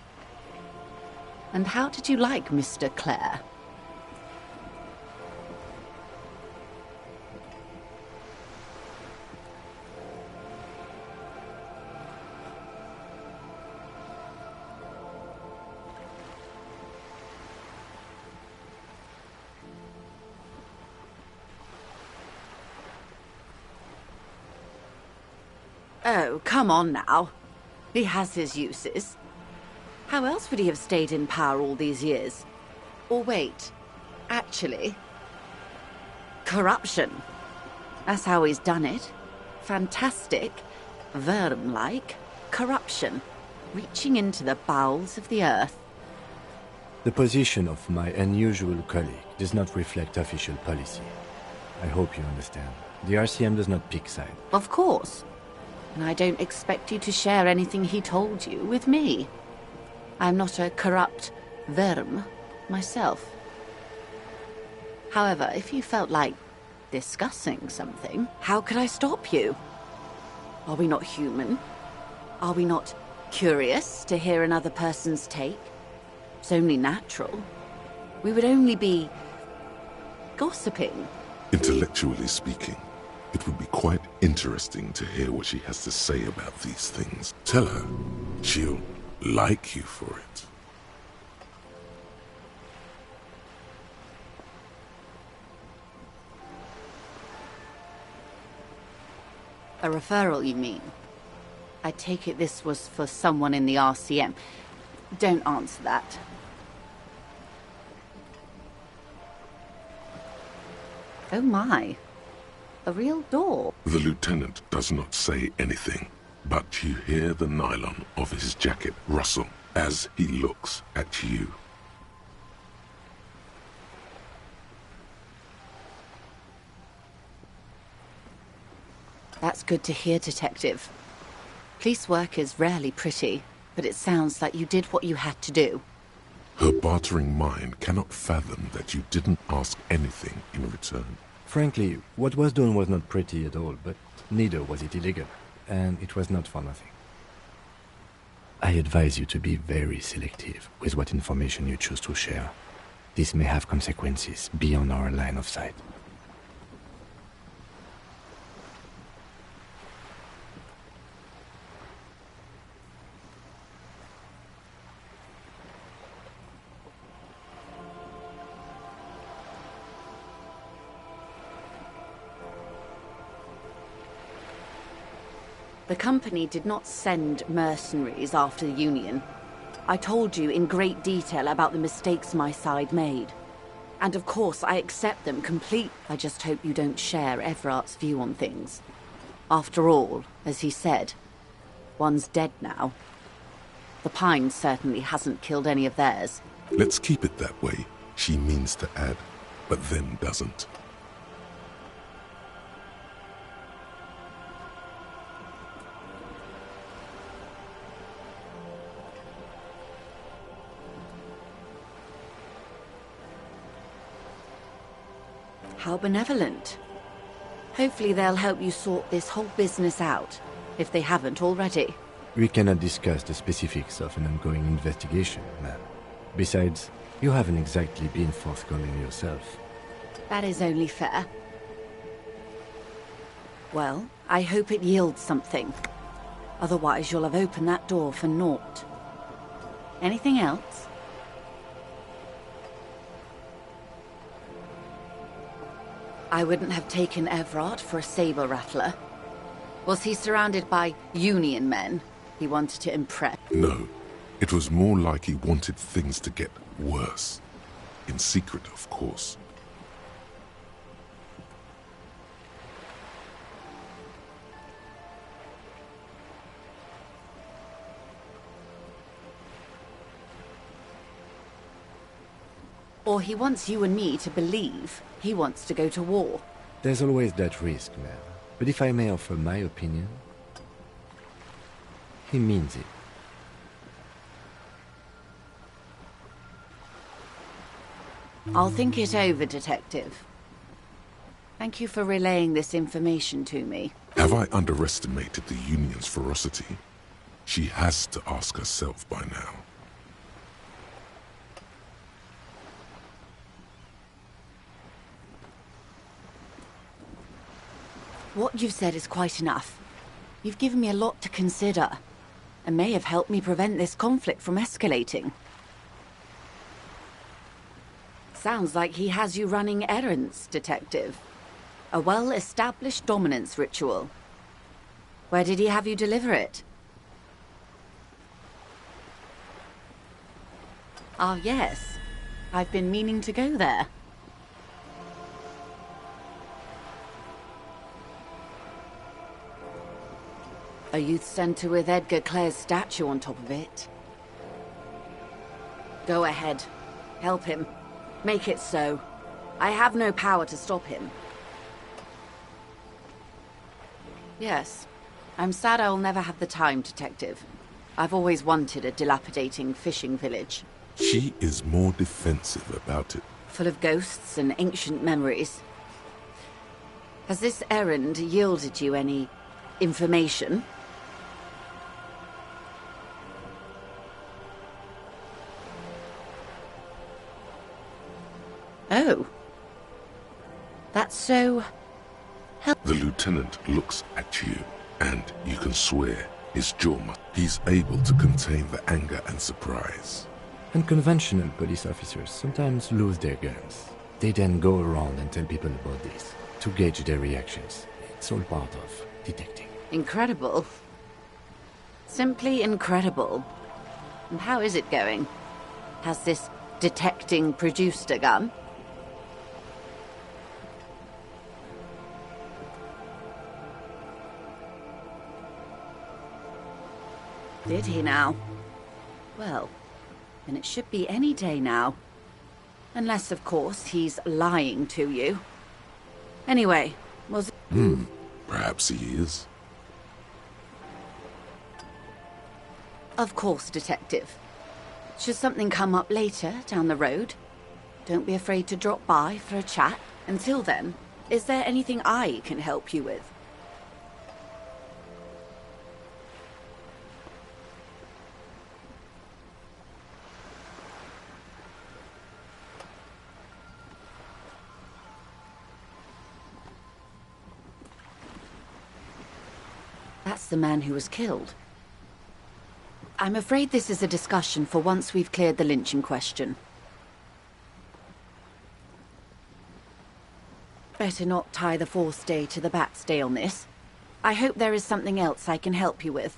And how did you like Mr. Clare? Oh, come on now. He has his uses. How else would he have stayed in power all these years? Or wait, actually, corruption. That's how he's done it. Fantastic, Verm-like corruption, reaching into the bowels of the earth. The position of my unusual colleague does not reflect official policy. I hope you understand. The RCM does not pick sides. Of course. And I don't expect you to share anything he told you with me. I'm not a corrupt Verm myself. However, if you felt like discussing something, how could I stop you? Are we not human? Are we not curious to hear another person's take? It's only natural. We would only be gossiping. Intellectually speaking, it would be quite interesting to hear what she has to say about these things. Tell her she'll like you for it. A referral, you mean? I take it this was for someone in the RCM. Don't answer that. Oh my. A real door. The lieutenant does not say anything, but you hear the nylon of his jacket rustle as he looks at you. That's good to hear, Detective. Police work is rarely pretty, but it sounds like you did what you had to do. Her bartering mind cannot fathom that you didn't ask anything in return. Frankly, what was done was not pretty at all, but neither was it illegal, and it was not for nothing. I advise you to be very selective with what information you choose to share. This may have consequences beyond our line of sight. The company did not send mercenaries after the Union. I told you in great detail about the mistakes my side made. And of course, I accept them complete. I just hope you don't share Everart's view on things. After all, as he said, one's dead now. The Pine certainly hasn't killed any of theirs. Let's keep it that way, she means to add, but then doesn't. How benevolent. Hopefully they'll help you sort this whole business out, if they haven't already. We cannot discuss the specifics of an ongoing investigation, ma'am. Besides, you haven't exactly been forthcoming yourself. That is only fair. Well, I hope it yields something. Otherwise, you'll have opened that door for naught. Anything else? I wouldn't have taken Everard for a saber rattler. Was he surrounded by Union men he wanted to impress? No. It was more like he wanted things to get worse. In secret, of course. Or he wants you and me to believe he wants to go to war. There's always that risk, ma'am. But if I may offer my opinion, he means it. I'll think it over, Detective. Thank you for relaying this information to me. Have I underestimated the Union's ferocity? She has to ask herself by now. What you've said is quite enough. You've given me a lot to consider, and may have helped me prevent this conflict from escalating. Sounds like he has you running errands, Detective. A well-established dominance ritual. Where did he have you deliver it? Ah, yes. I've been meaning to go there. A youth centre with Edgar Clare's statue on top of it. Go ahead. Help him. Make it so. I have no power to stop him. Yes. I'm sad I'll never have the time, Detective. I've always wanted a dilapidating fishing village. She is more defensive about it. Full of ghosts and ancient memories. Has this errand yielded you any information? Oh. That's so... The lieutenant looks at you, and you can swear his jaw must... He's able to contain the anger and surprise. Unconventional police officers sometimes lose their guns. They then go around and tell people about this, to gauge their reactions. It's all part of detecting. Incredible. Simply incredible. And how is it going? Has this detecting produced a gun? Did he now? Well, then it should be any day now. Unless, of course, he's lying to you. Anyway, was... Perhaps he is. Of course, Detective. Should something come up later, down the road, don't be afraid to drop by for a chat. Until then, is there anything I can help you with? That's the man who was killed. I'm afraid this is a discussion for once we've cleared the lynching question. Better not tie the fourth day to the bat's day on this. I hope there is something else I can help you with.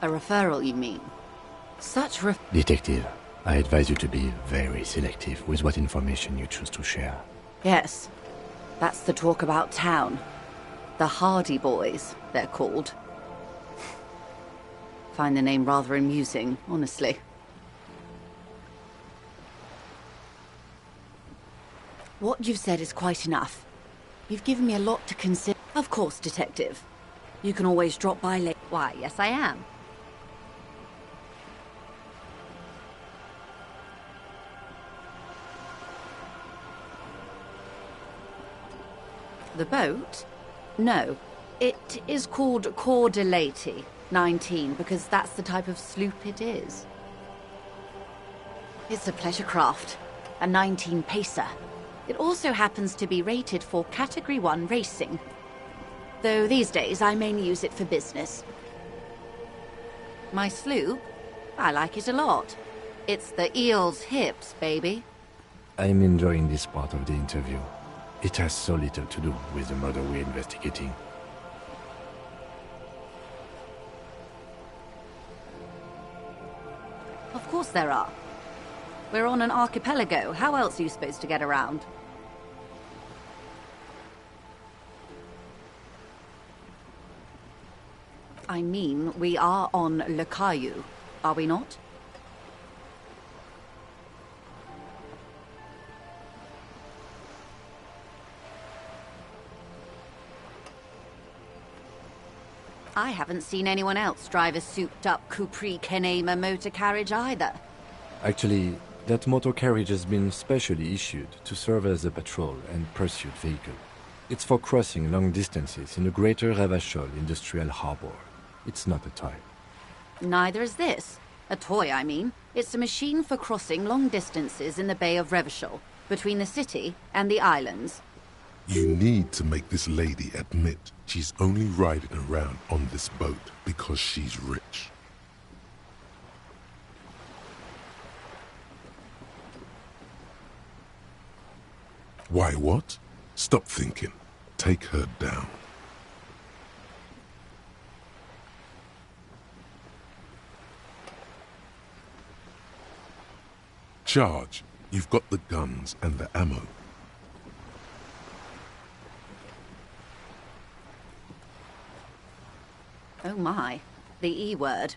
A referral, you mean? Such Detective, I advise you to be very selective with what information you choose to share. Yes. That's the talk about town. The Hardy Boys, they're called. Find the name rather amusing, honestly. What you've said is quite enough. You've given me a lot to consider. Of course, Detective. You can always drop by late. Why, yes I am. The boat? No. It is called Corder Lady 19 because that's the type of sloop it is. It's a pleasure craft, a 19 pacer. It also happens to be rated for Category 1 racing. Though these days I mainly use it for business. My sloop? I like it a lot. It's the eel's hips, baby. I'm enjoying this part of the interview. It has so little to do with the murder we're investigating. Of course there are. We're on an archipelago. How else are you supposed to get around? I mean, we are on Le Caillou, are we not? I haven't seen anyone else drive a souped-up Capri Kenema motor carriage either. Actually, that motor carriage has been specially issued to serve as a patrol and pursuit vehicle. It's for crossing long distances in the greater Revachol industrial harbor. It's not a toy. Neither is this. A toy, I mean. It's a machine for crossing long distances in the Bay of Revachol, between the city and the islands. You need to make this lady admit she's only riding around on this boat because she's rich. Why what? Stop thinking. Take her down. Charge. You've got the guns and the ammo. Oh my, the E word.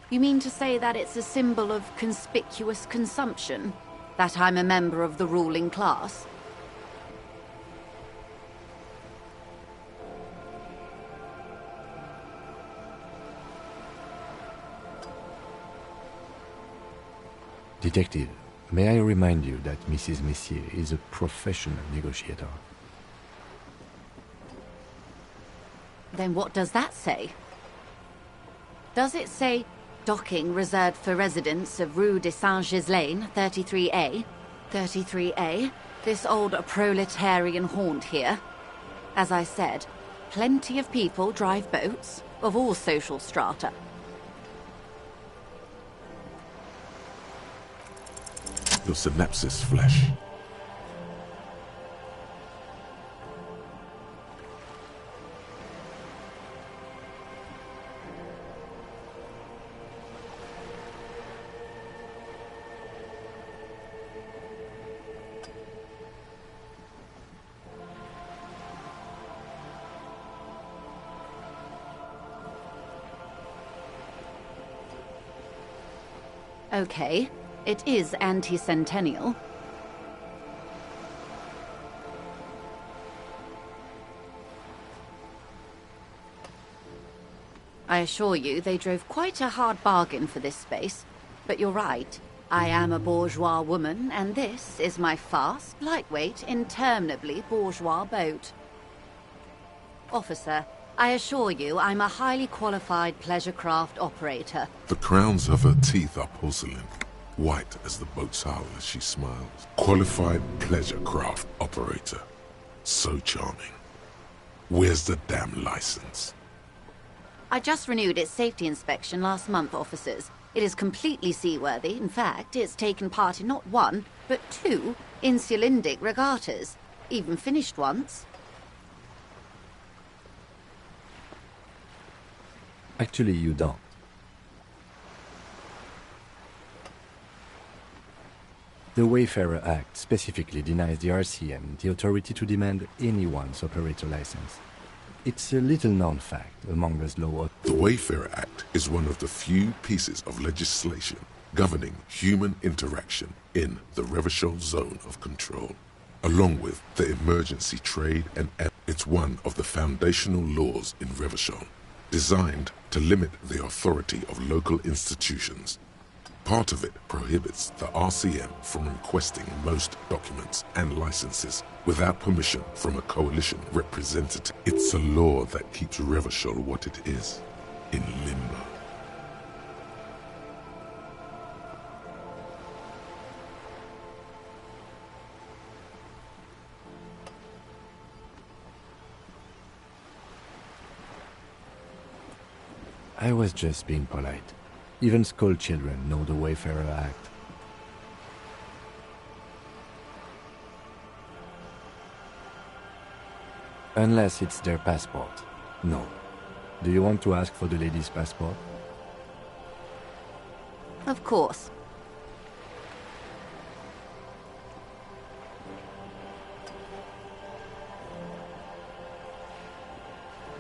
You mean to say that it's a symbol of conspicuous consumption? That I'm a member of the ruling class? Detective, may I remind you that Mrs. Messier is a professional negotiator? Then what does that say? Does it say, docking reserved for residents of Rue de Saint-Ghislain, 33A? 33A? This old proletarian haunt here? As I said, plenty of people drive boats, of all social strata. Your synapses flesh. Okay, it is anti-centennial. I assure you, they drove quite a hard bargain for this space. But you're right. I am a bourgeois woman, and this is my fast, lightweight, interminably bourgeois boat. Officer, I assure you I'm a highly qualified pleasure craft operator. The crowns of her teeth are porcelain, white as the boat's hull as she smiles. Qualified pleasure craft operator. So charming. Where's the damn license? I just renewed its safety inspection last month, officers. It is completely seaworthy. In fact, it's taken part in not one, but two insulindic regattas. Even finished once. Actually, you don't. The Wayfarer Act specifically denies the RCM the authority to demand anyone's operator license. It's a little-known fact among us law. The Wayfarer Act is one of the few pieces of legislation governing human interaction in the Revachol zone of control. Along with the emergency trade and it's one of the foundational laws in Revachol, designed to limit the authority of local institutions. Part of it prohibits the RCM from requesting most documents and licenses without permission from a coalition representative. It's a law that keeps Revachol what it is, in limbo. I was just being polite. Even school children know the Wayfarer Act. Unless it's their passport. No. Do you want to ask for the lady's passport? Of course.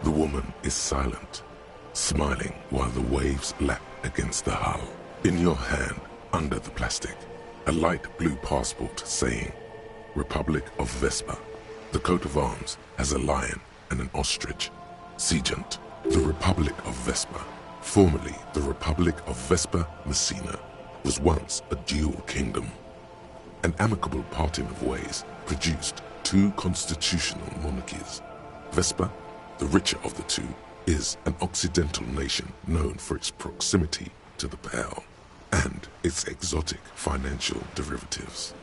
The woman is silent, smiling while the waves lap against the hull. In your hand, under the plastic, a light blue passport saying, Republic of Vespa. The coat of arms has a lion and an ostrich. Seagent, the Republic of Vespa, formerly the Republic of Vespa Messina, was once a dual kingdom. An amicable parting of ways produced two constitutional monarchies. Vespa, the richer of the two, is an occidental nation known for its proximity to the Pale and its exotic financial derivatives.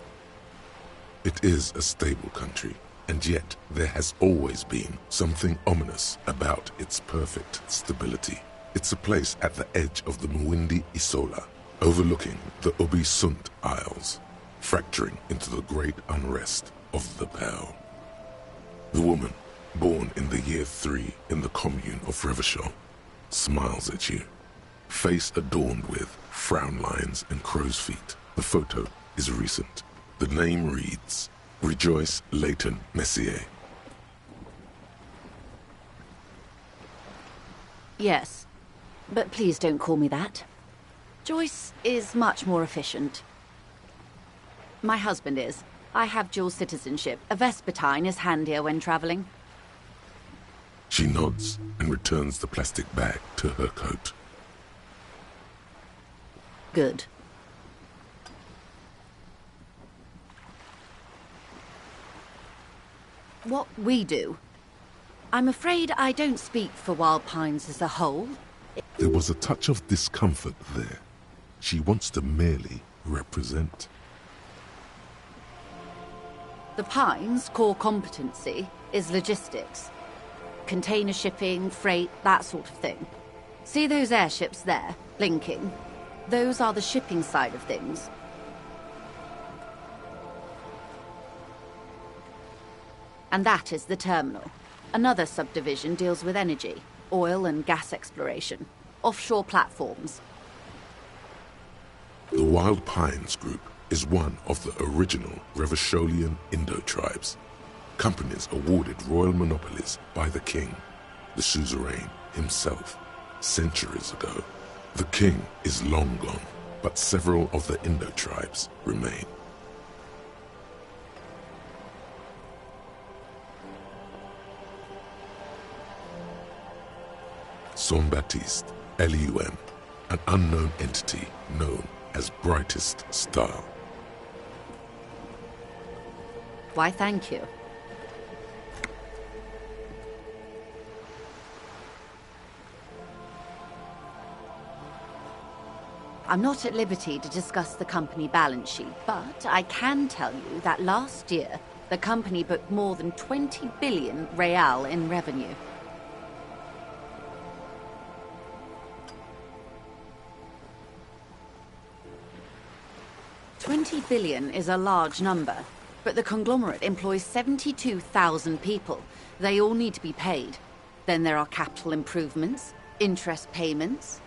It is a stable country, and yet there has always been something ominous about its perfect stability. It's a place at the edge of the Muindi Isola, overlooking the Obi-Sunt Isles, fracturing into the great unrest of the Pale. The woman, born in the year 3 in the commune of Revachol, smiles at you, face adorned with frown lines and crow's feet. The photo is recent. The name reads, Rejoice Leighton Messier. Yes, but please don't call me that. Joyce is much more efficient. My husband is. I have dual citizenship. A Vespertine is handier when traveling. She nods and returns the plastic bag to her coat. Good. What we do. I'm afraid I don't speak for Wild Pines as a whole. There was a touch of discomfort there. She wants to merely represent. The Pines' core competency is logistics. Container shipping, freight, that sort of thing. See those airships there, blinking? Those are the shipping side of things. And that is the terminal. Another subdivision deals with energy, oil and gas exploration, offshore platforms. The Wild Pines Group is one of the original Revacholian Indo-tribes. Companies awarded royal monopolies by the king, the suzerain himself, centuries ago. The king is long gone, but several of the Indo-tribes remain. Saint-Baptiste, Elysium, an unknown entity known as Brightest Star. Why, thank you. I'm not at liberty to discuss the company balance sheet, but I can tell you that last year, the company booked more than 20 billion real in revenue. $20 billion is a large number, but the conglomerate employs 72,000 people. They all need to be paid. Then there are capital improvements, interest payments.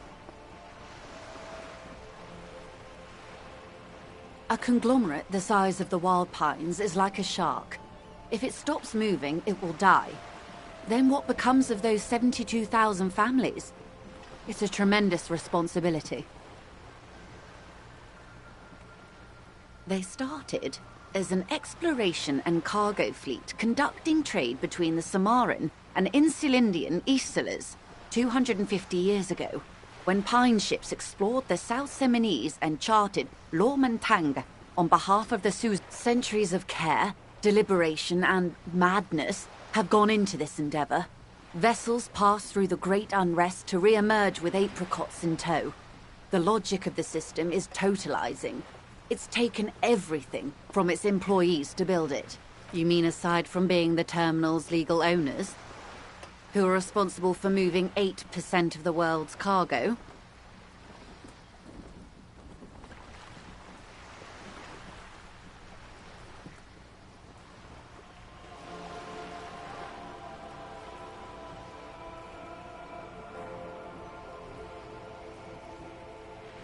A conglomerate the size of the Wild Pines is like a shark. If it stops moving, it will die. then what becomes of those 72,000 families? It's a tremendous responsibility. They started as an exploration and cargo fleet conducting trade between the Samaran and Insulindian Isolas 250 years ago, when pine ships explored the South Seminese and charted Lomantang on behalf of the Sioux. Centuries of care, deliberation, and madness have gone into this endeavor. Vessels pass through the great unrest to re-emerge with apricots in tow. The logic of the system is totalizing. It's taken everything from its employees to build it. You mean aside from being the terminal's legal owners, who are responsible for moving 8% of the world's cargo?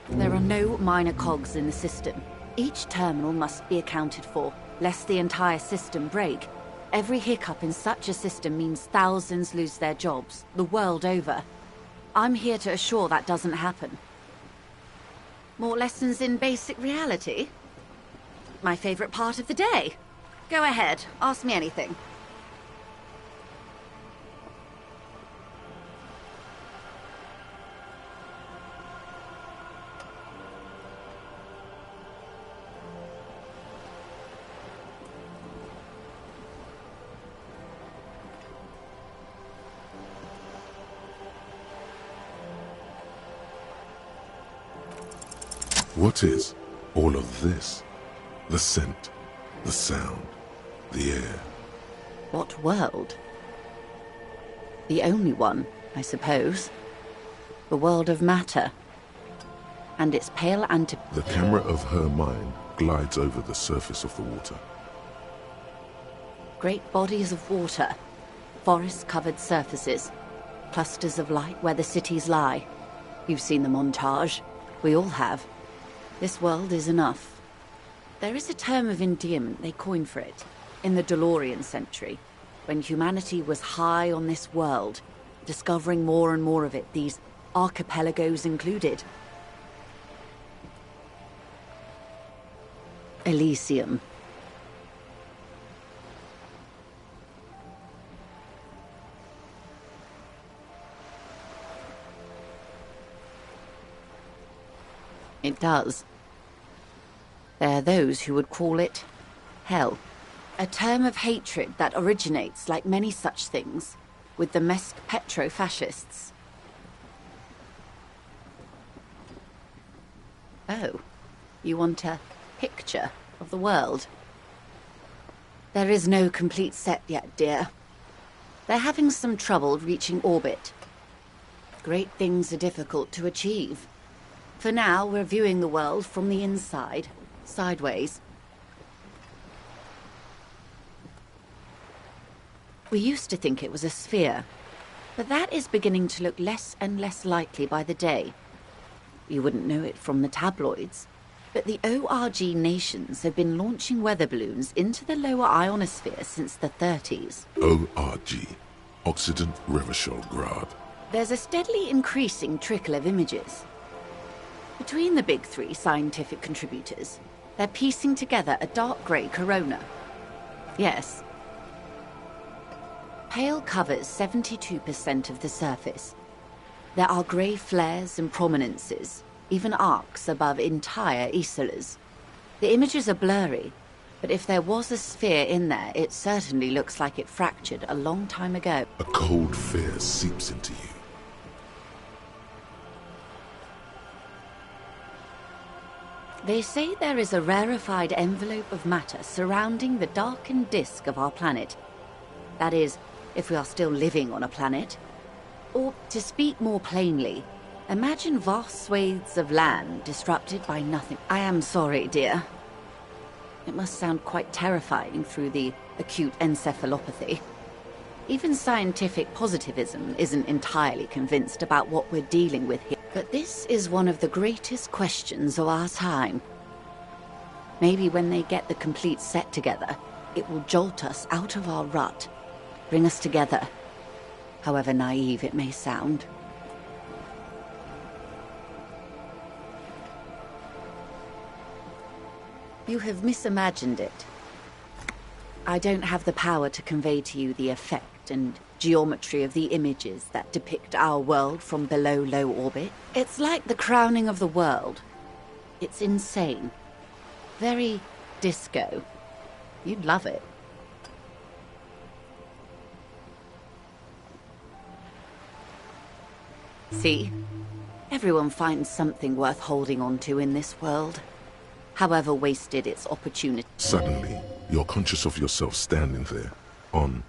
There are no minor cogs in the system. Each terminal must be accounted for, lest the entire system break. Every hiccup in such a system means thousands lose their jobs, the world over. I'm here to assure that doesn't happen. More lessons in basic reality? My favorite part of the day. Go ahead, ask me anything. What is all of this? The scent, the sound, the air. What world? The only one, I suppose. The world of matter. And its pale The camera of her mind glides over the surface of the water. Great bodies of water, forest-covered surfaces, clusters of light where the cities lie. You've seen the montage. We all have. This world is enough. There is a term of endearment they coined for it in the DeLorean century, when humanity was high on this world, discovering more and more of it, these archipelagos included. Elysium. It does. There are those who would call it hell. A term of hatred that originates, like many such things, with the Mesk petro-fascists. Oh, you want a picture of the world? There is no complete set yet, dear. They're having some trouble reaching orbit. Great things are difficult to achieve. For now, we're viewing the world from the inside, sideways. We used to think it was a sphere, but that is beginning to look less and less likely by the day. You wouldn't know it from the tabloids, but the ORG nations have been launching weather balloons into the lower ionosphere since the 30s. ORG, Occident Revachol Grad. There's a steadily increasing trickle of images. Between the big three scientific contributors, they're piecing together a dark grey corona. Yes. Pale covers 72% of the surface. There are grey flares and prominences, even arcs above entire isolas. The images are blurry, but if there was a sphere in there, it certainly looks like it fractured a long time ago. A cold fear seeps into you. They say there is a rarefied envelope of matter surrounding the darkened disk of our planet. That is, if we are still living on a planet. Or, to speak more plainly, imagine vast swathes of land disrupted by nothing. I am sorry, dear. It must sound quite terrifying through the acute encephalopathy. Even scientific positivism isn't entirely convinced about what we're dealing with here. But this is one of the greatest questions of our time. Maybe when they get the complete set together, it will jolt us out of our rut, bring us together, however naive it may sound. You have misimagined it. I don't have the power to convey to you the effect and geometry of the images that depict our world from below low orbit. It's like the crowning of the world. It's insane. Very disco. You'd love it. See? Everyone finds something worth holding on to in this world, however wasted its opportunity. Suddenly, you're conscious of yourself standing there, on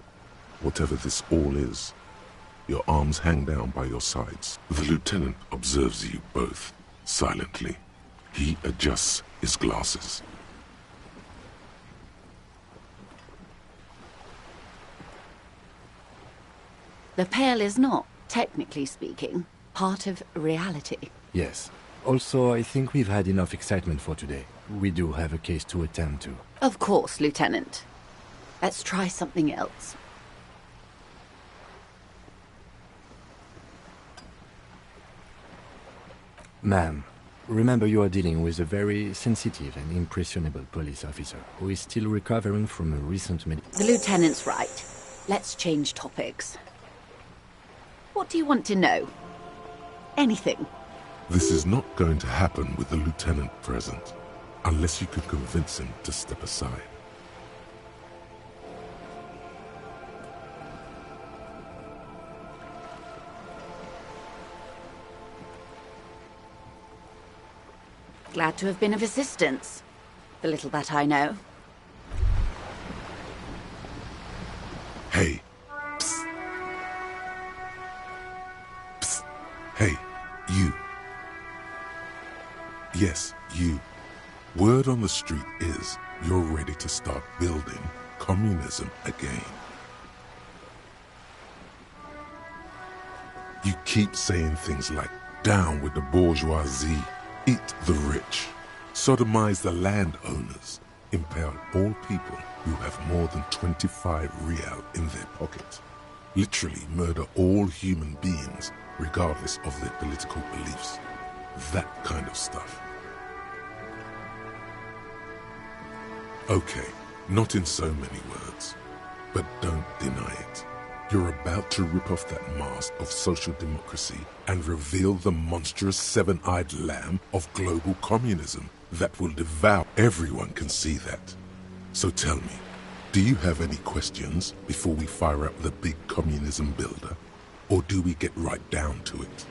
whatever this all is. Your arms hang down by your sides. The lieutenant observes you both, silently. He adjusts his glasses. The Pale is not, technically speaking, part of reality. Yes. Also, I think we've had enough excitement for today. We do have a case to attend to. Of course, Lieutenant. Let's try something else. Ma'am, remember you are dealing with a very sensitive and impressionable police officer who is still recovering from a recent The Lieutenant's right. Let's change topics. What do you want to know? Anything. This is not going to happen with the lieutenant present, unless you could convince him to step aside. Glad to have been of assistance. The little that I know. Hey. Psst. Psst. Hey, you. Yes, you. Word on the street is you're ready to start building communism again. You keep saying things like, down with the bourgeoisie, eat the rich, sodomize the landowners, impale all people who have more than 25 real in their pocket, literally murder all human beings regardless of their political beliefs. That kind of stuff. Okay, not in so many words, but don't deny it. You're about to rip off that mask of social democracy and reveal the monstrous seven-eyed lamb of global communism that will devour. Everyone can see that. So tell me, do you have any questions before we fire up the big communism builder? Or do we get right down to it?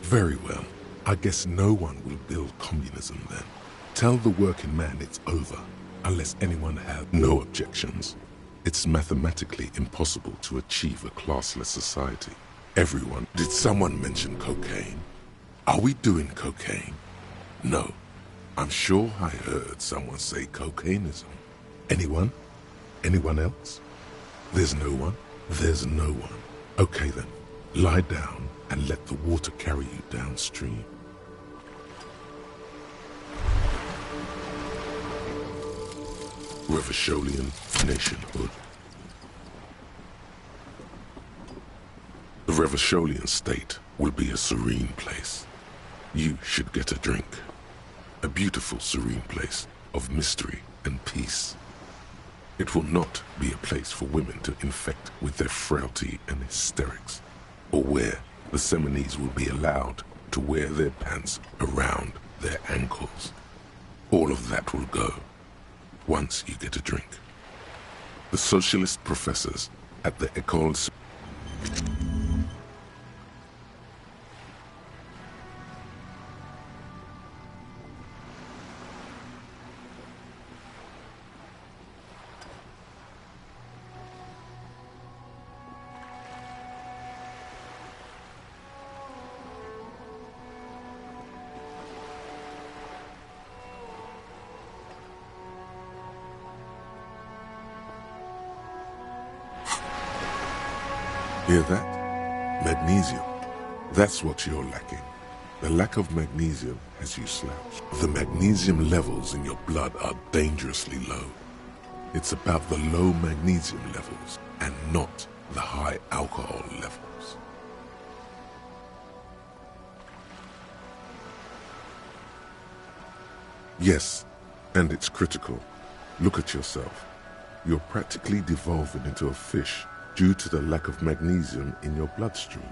Very well. I guess no one will build communism then. Tell the working man it's over, unless anyone has no objections. It's mathematically impossible to achieve a classless society. Everyone. Did someone mention cocaine? Are we doing cocaine? No. I'm sure I heard someone say cocainism. Anyone? Anyone else? There's no one? There's no one. Okay then. Lie down and let the water carry you downstream. Revacholian nationhood. The Revacholian state will be a serene place. You should get a drink. A beautiful, serene place of mystery and peace. It will not be a place for women to infect with their frailty and hysterics, or where the Seminese will be allowed to wear their pants around their ankles. All of that will go once you get a drink. The socialist professors at the Écoles. Hear that? Magnesium. That's what you're lacking. The lack of magnesium has you slouched. The magnesium levels in your blood are dangerously low. It's about the low magnesium levels and not the high alcohol levels. Yes, and it's critical. Look at yourself. You're practically devolving into a fish due to the lack of magnesium in your bloodstream.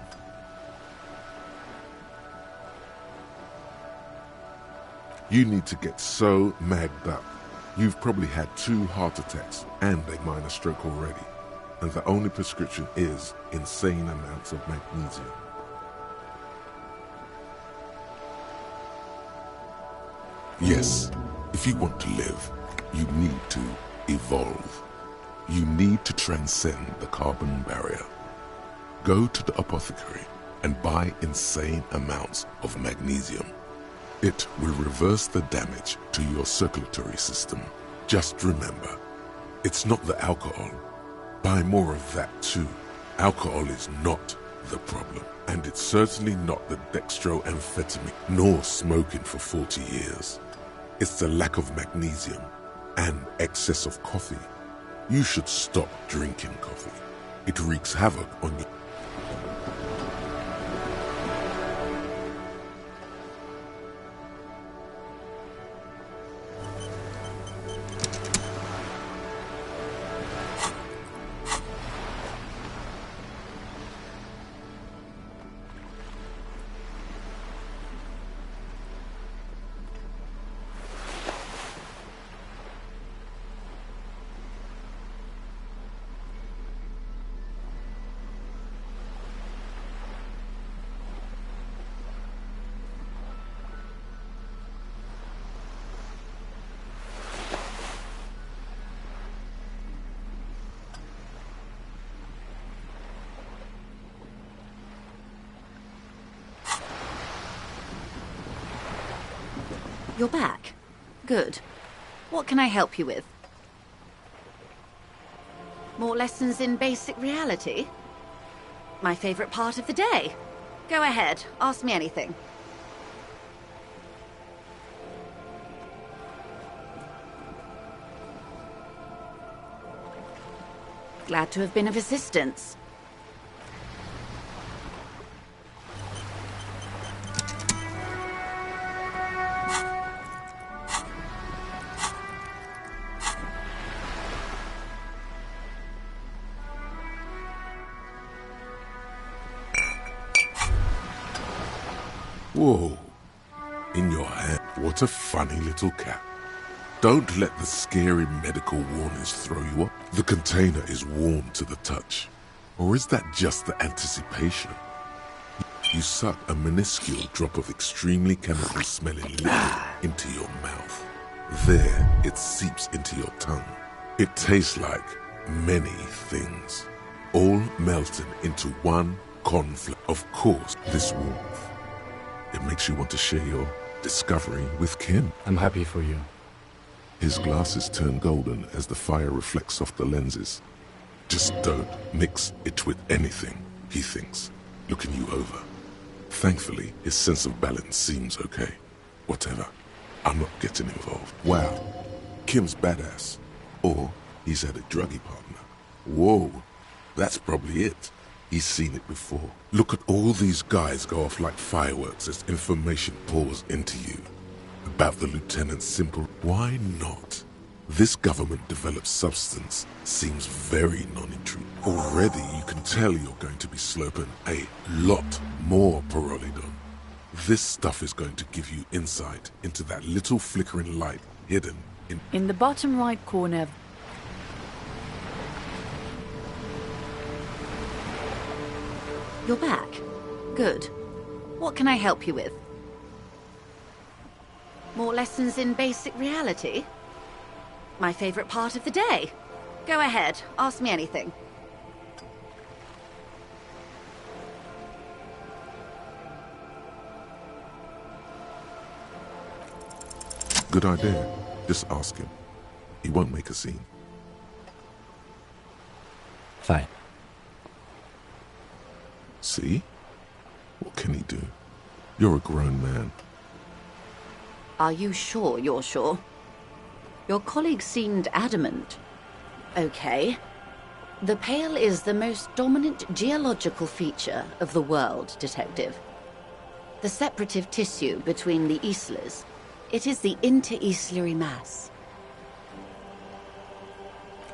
You need to get so magged up. You've probably had 2 heart attacks and a minor stroke already, and the only prescription is insane amounts of magnesium. Yes, if you want to live, you need to evolve. You need to transcend the carbon barrier. Go to the apothecary and buy insane amounts of magnesium. It will reverse the damage to your circulatory system. Just remember, it's not the alcohol. Buy more of that too. Alcohol is not the problem, and it's certainly not the dextroamphetamine nor smoking for 40 years. It's the lack of magnesium and excess of coffee. You should stop drinking coffee. It wreaks havoc on you. You're back. Good. What can I help you with? More lessons in basic reality? My favorite part of the day. Go ahead, ask me anything. Glad to have been of assistance. Whoa. In your hand. What a funny little cat. Don't let the scary medical warnings throw you up. The container is warm to the touch. Or is that just the anticipation? You suck a minuscule drop of extremely chemical-smelling liquid into your mouth. There, it seeps into your tongue. It tastes like many things, all melted into one cornflake. Of course, this warmth. It makes you want to share your discovery with Kim. I'm happy for you. His glasses turn golden as the fire reflects off the lenses. Just don't mix it with anything, he thinks, looking you over. Thankfully, his sense of balance seems okay. Whatever. I'm not getting involved. Wow. Kim's badass. Or he's had a druggie partner. Whoa. That's probably it. He's seen it before. Look at all these guys go off like fireworks as information pours into you. About the lieutenant's simple... Why not? This government-developed substance seems very non-intrusive. Already you can tell you're going to be slurping a lot more Pyrrolidon. This stuff is going to give you insight into that little flickering light hidden in the bottom right corner. You're back. Good. What can I help you with? More lessons in basic reality? My favorite part of the day. Go ahead, ask me anything. Good idea. Just ask him. He won't make a scene. Fine. See? What can he do? You're a grown man. Are you sure you're sure? Your colleague seemed adamant. Okay. The Pale is the most dominant geological feature of the world, Detective. The separative tissue between the islas. It is the inter-islary mass.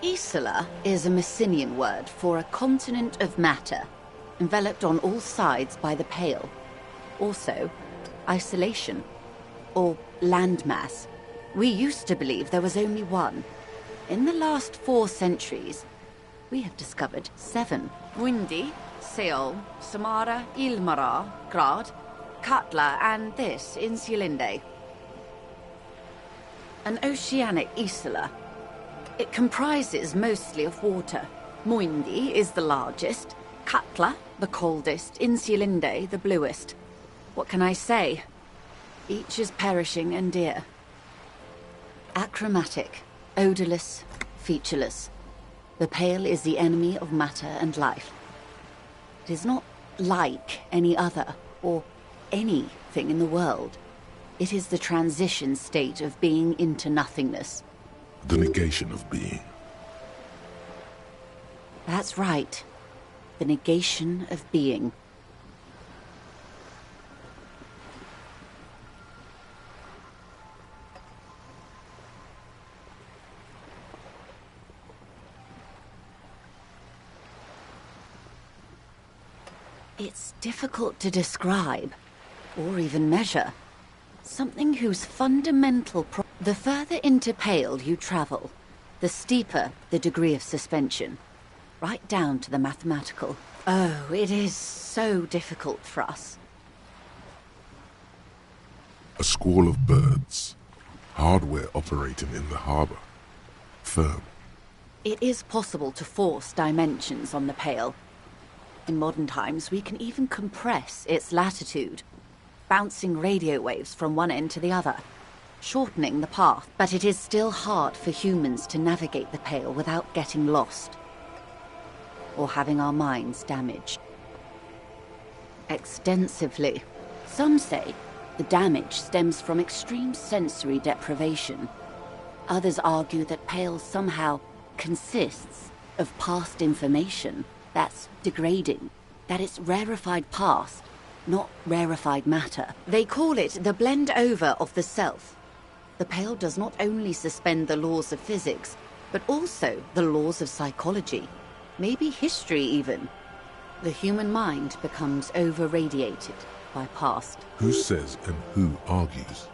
Isla is a Messinian word for a continent of matter, enveloped on all sides by the Pale. Also, isolation, or landmass. We used to believe there was only one. In the last 4 centuries, we have discovered 7. Windy, Seol, Samara, Ilmara, Grad, Katla, and this, Insulinde. An oceanic isla. It comprises mostly of water. Muindi is the largest, Katla the coldest, Insulinde the bluest. What can I say? Each is perishing and dear. Achromatic, odorless, featureless. The Pale is the enemy of matter and life. It is not like any other, or anything in the world. It is the transition state of being into nothingness. The negation of being. That's right. The negation of being. It's difficult to describe, or even measure. Something whose fundamental the further into Pale you travel, the steeper the degree of suspension. Right down to the mathematical. Oh, it is so difficult for us. A squall of birds. Hardware operating in the harbor. Firm. It is possible to force dimensions on the Pale. In modern times, we can even compress its latitude, bouncing radio waves from one end to the other, shortening the path. But it is still hard for humans to navigate the Pale without getting lost, or having our minds damaged. Extensively. Some say the damage stems from extreme sensory deprivation. Others argue that Pale somehow consists of past information that's degrading, that it's rarefied past, not rarefied matter. They call it the blend over of the self. The Pale does not only suspend the laws of physics, but also the laws of psychology, maybe history even. The human mind becomes over-radiated by past. Who says and who argues?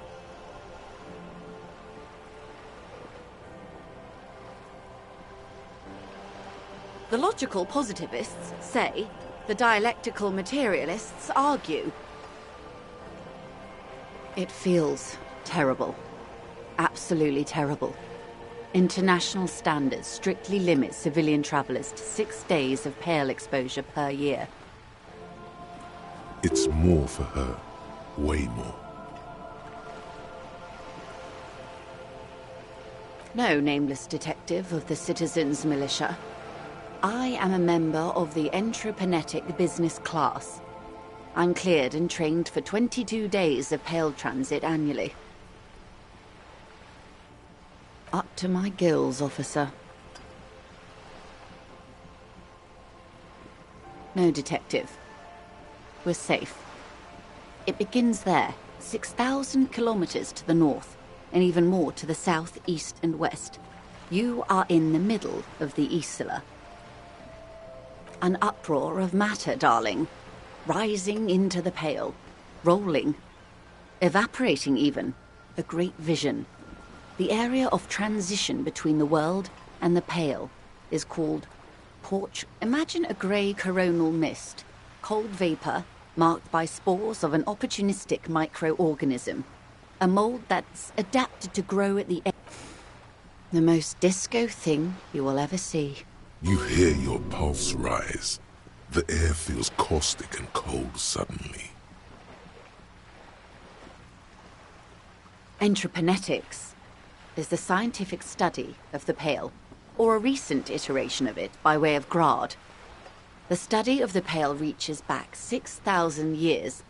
The logical positivists say, the dialectical materialists argue. It feels terrible. Absolutely terrible. International standards strictly limit civilian travelers to 6 days of Pale exposure per year. It's more for her. Way more. No, nameless detective of the Citizens Militia. I am a member of the Entreprenetic Business Class. I'm cleared and trained for 22 days of Pale transit annually. Up to my gills, officer. No, detective. We're safe. It begins there, 6,000 kilometers to the north, and even more to the south, east, and west. You are in the middle of the Isla. An uproar of matter, darling. Rising into the Pale. Rolling. Evaporating even. A great vision. The area of transition between the world and the Pale is called Porch. Imagine a grey coronal mist. Cold vapor marked by spores of an opportunistic microorganism. A mold that's adapted to grow at the end. The most disco thing you will ever see. You hear your pulse rise. The air feels caustic and cold suddenly. Entreprenetics is the scientific study of the Pale, or a recent iteration of it by way of Grad. The The study of the Pale reaches back 6,000 years.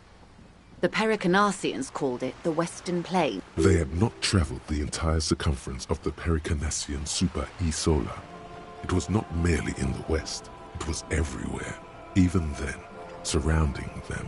The Pericarnassians called it the Western Plain. They had not traveled the entire circumference of the Pericarnassian Super E-Solar. It was not merely in the west, it was everywhere, even then, surrounding them.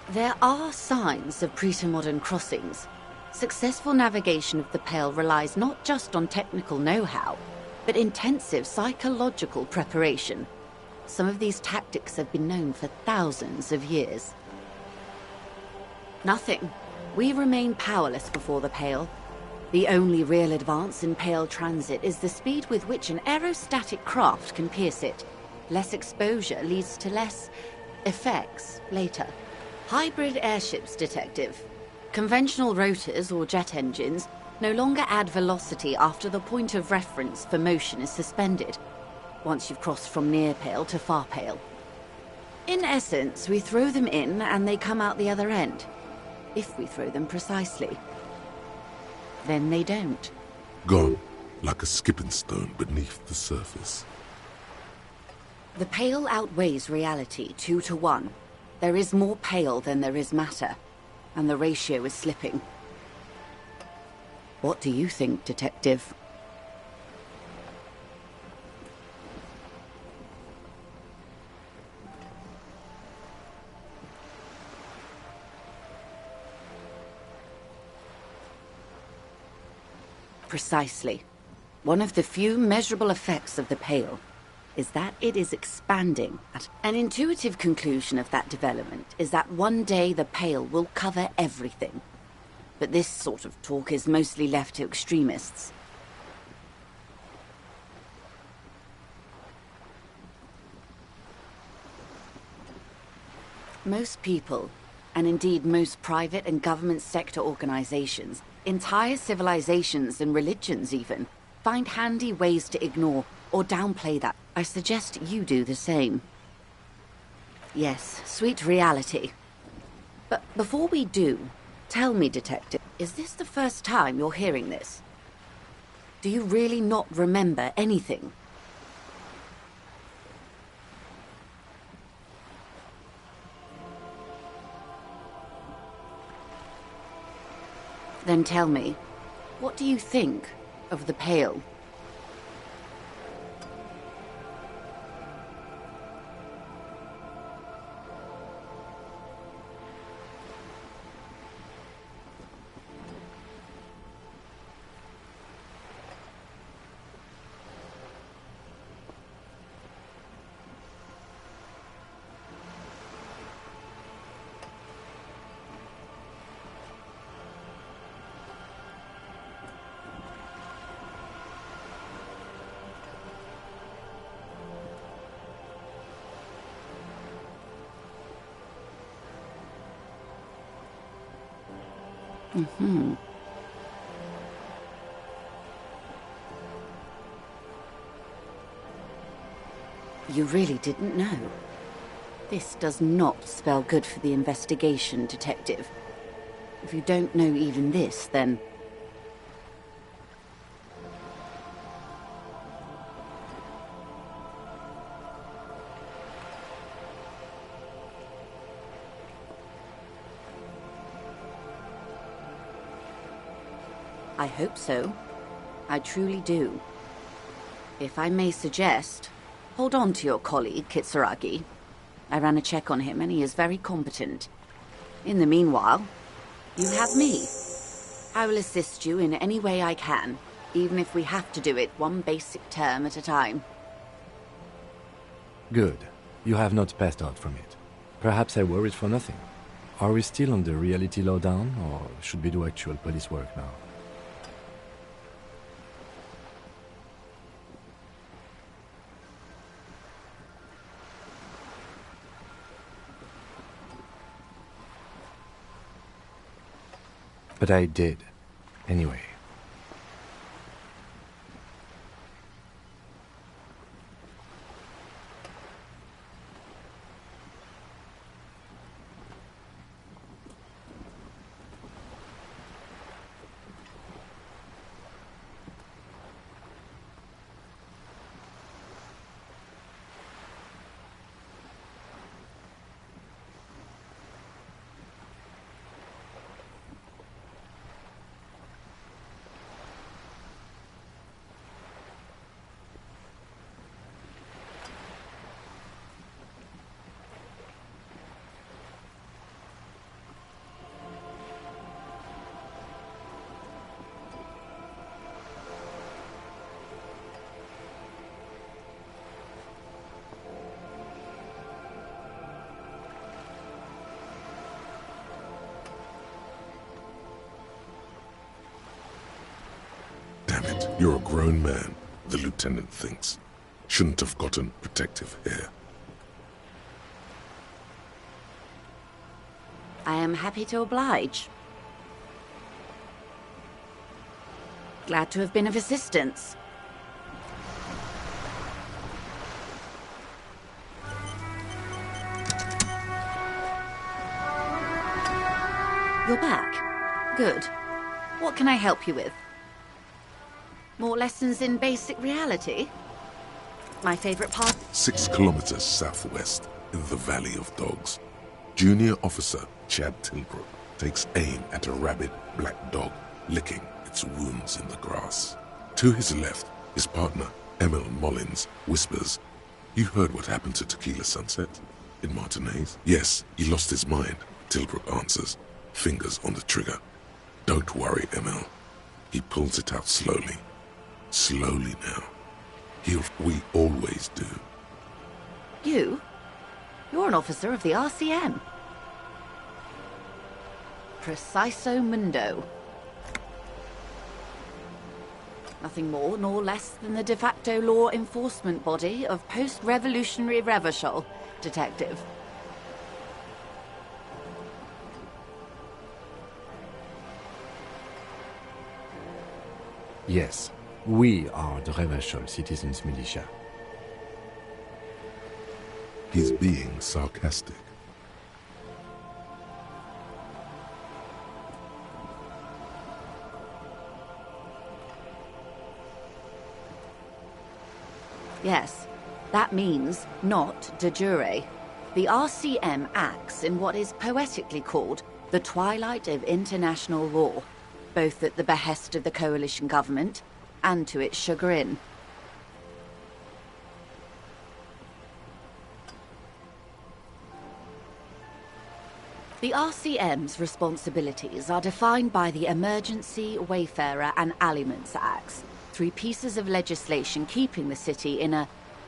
There are signs of pre-modern crossings. Successful navigation of the Pale relies not just on technical know-how, but intensive psychological preparation. Some of these tactics have been known for thousands of years. Nothing. We remain powerless before the Pale. The only real advance in Pale transit is the speed with which an aerostatic craft can pierce it. Less exposure leads to less effects later. Hybrid airships, Detective. Conventional rotors or jet engines no longer add velocity after the point of reference for motion is suspended, once you've crossed from near Pale to far Pale. In essence, we throw them in and they come out the other end. If we throw them precisely. Then they don't. Gone, like a skipping stone beneath the surface. The Pale outweighs reality 2 to 1. There is more Pale than there is matter, and the ratio is slipping. What do you think, Detective? Precisely. One of the few measurable effects of the Pale is that it is expanding. An intuitive conclusion of that development is that one day the Pale will cover everything. But this sort of talk is mostly left to extremists. Most people, and indeed most private and government sector organizations, entire civilizations and religions even, find handy ways to ignore or downplay that. I suggest you do the same. Yes, sweet reality. But before we do, tell me, Detective, is this the first time you're hearing this? Do you really not remember anything? Then tell me, what do you think of the Pale? Mm-hmm. You really didn't know. This does not spell good for the investigation, Detective. If you don't know even this, then... I hope so. I truly do. If I may suggest, hold on to your colleague, Kitsuragi. I ran a check on him and he is very competent. In the meanwhile, you have me. I will assist you in any way I can, even if we have to do it one basic term at a time. Good. You have not passed out from it. Perhaps I worried for nothing. Are we still on the reality lowdown, or should we do actual police work now? But I did. Anyway. You're a grown man, the lieutenant thinks. Shouldn't have gotten protective hair. I am happy to oblige. Glad to have been of assistance. You're back. Good. What can I help you with? More lessons in basic reality? My favorite part? 6 kilometers southwest, in the Valley of Dogs, Junior Officer Chad Tilbrook takes aim at a rabid black dog licking its wounds in the grass. To his left, his partner, Emil Mullins, whispers, "You heard what happened to Tequila Sunset in Martinez?" "Yes, he lost his mind," Tilbrook answers, fingers on the trigger. "Don't worry, Emil." He pulls it out slowly. Slowly now. We always do. You? You're an officer of the RCM. Preciso mundo. Nothing more nor less than the de facto law enforcement body of post-revolutionary Revachol, Detective. Yes, we are the Revachol Citizens Militia. He's being sarcastic. Yes, that means not de jure. The RCM acts in what is poetically called the twilight of international law, both at the behest of the coalition government and to its chagrin. The RCM's responsibilities are defined by the Emergency, Wayfarer and Aliments Acts, 3 pieces of legislation keeping the city in a,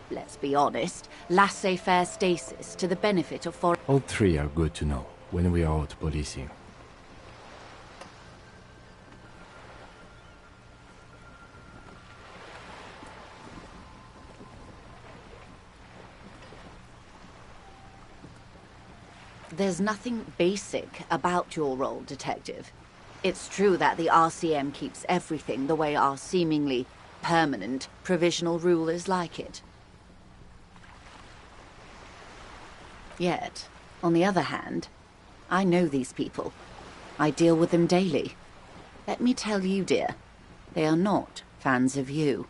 let's be honest, laissez-faire stasis to the benefit of foreign... All 3 are good to know when we are out policing. There's nothing basic about your role, Detective. It's true that the RCM keeps everything the way our seemingly permanent, provisional rulers like it. Yet, on the other hand, I know these people. I deal with them daily. Let me tell you, dear, they are not fans of you.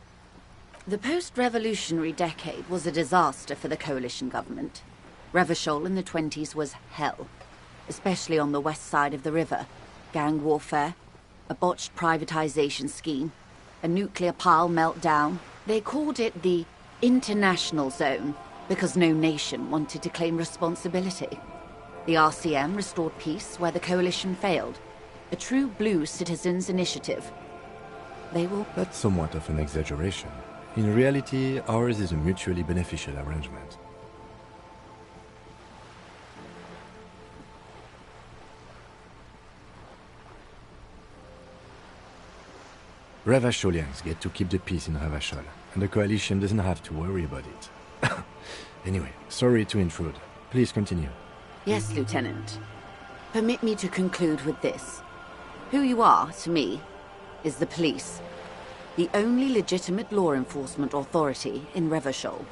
The post-revolutionary decade was a disaster for the coalition government. Revachol in the 20s was hell, especially on the west side of the river. Gang warfare, a botched privatization scheme, a nuclear pile meltdown. They called it the international zone because no nation wanted to claim responsibility. The RCM restored peace where the coalition failed. A true blue citizens' initiative. They will... That's somewhat of an exaggeration. In reality, ours is a mutually beneficial arrangement. Revacholians get to keep the peace in Revachol, and the coalition doesn't have to worry about it. Anyway, sorry to intrude. Please continue. Yes, Lieutenant. Permit me to conclude with this. Who you are, to me, is the police. The only legitimate law enforcement authority in Revachol.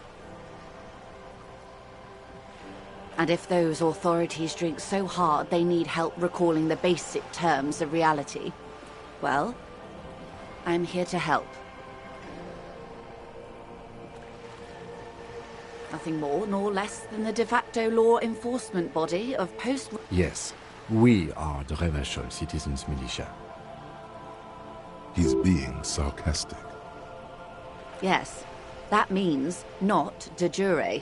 And if those authorities drink so hard they need help recalling the basic terms of reality, well, I'm here to help. Nothing more nor less than the de facto law enforcement body of post... Yes, we are the Revachol Citizens Militia. He's being sarcastic. Yes, that means not de jure.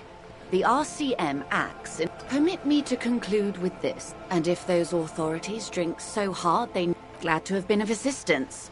The RCM acts in... Permit me to conclude with this. And if those authorities drink so hard, they're glad to have been of assistance.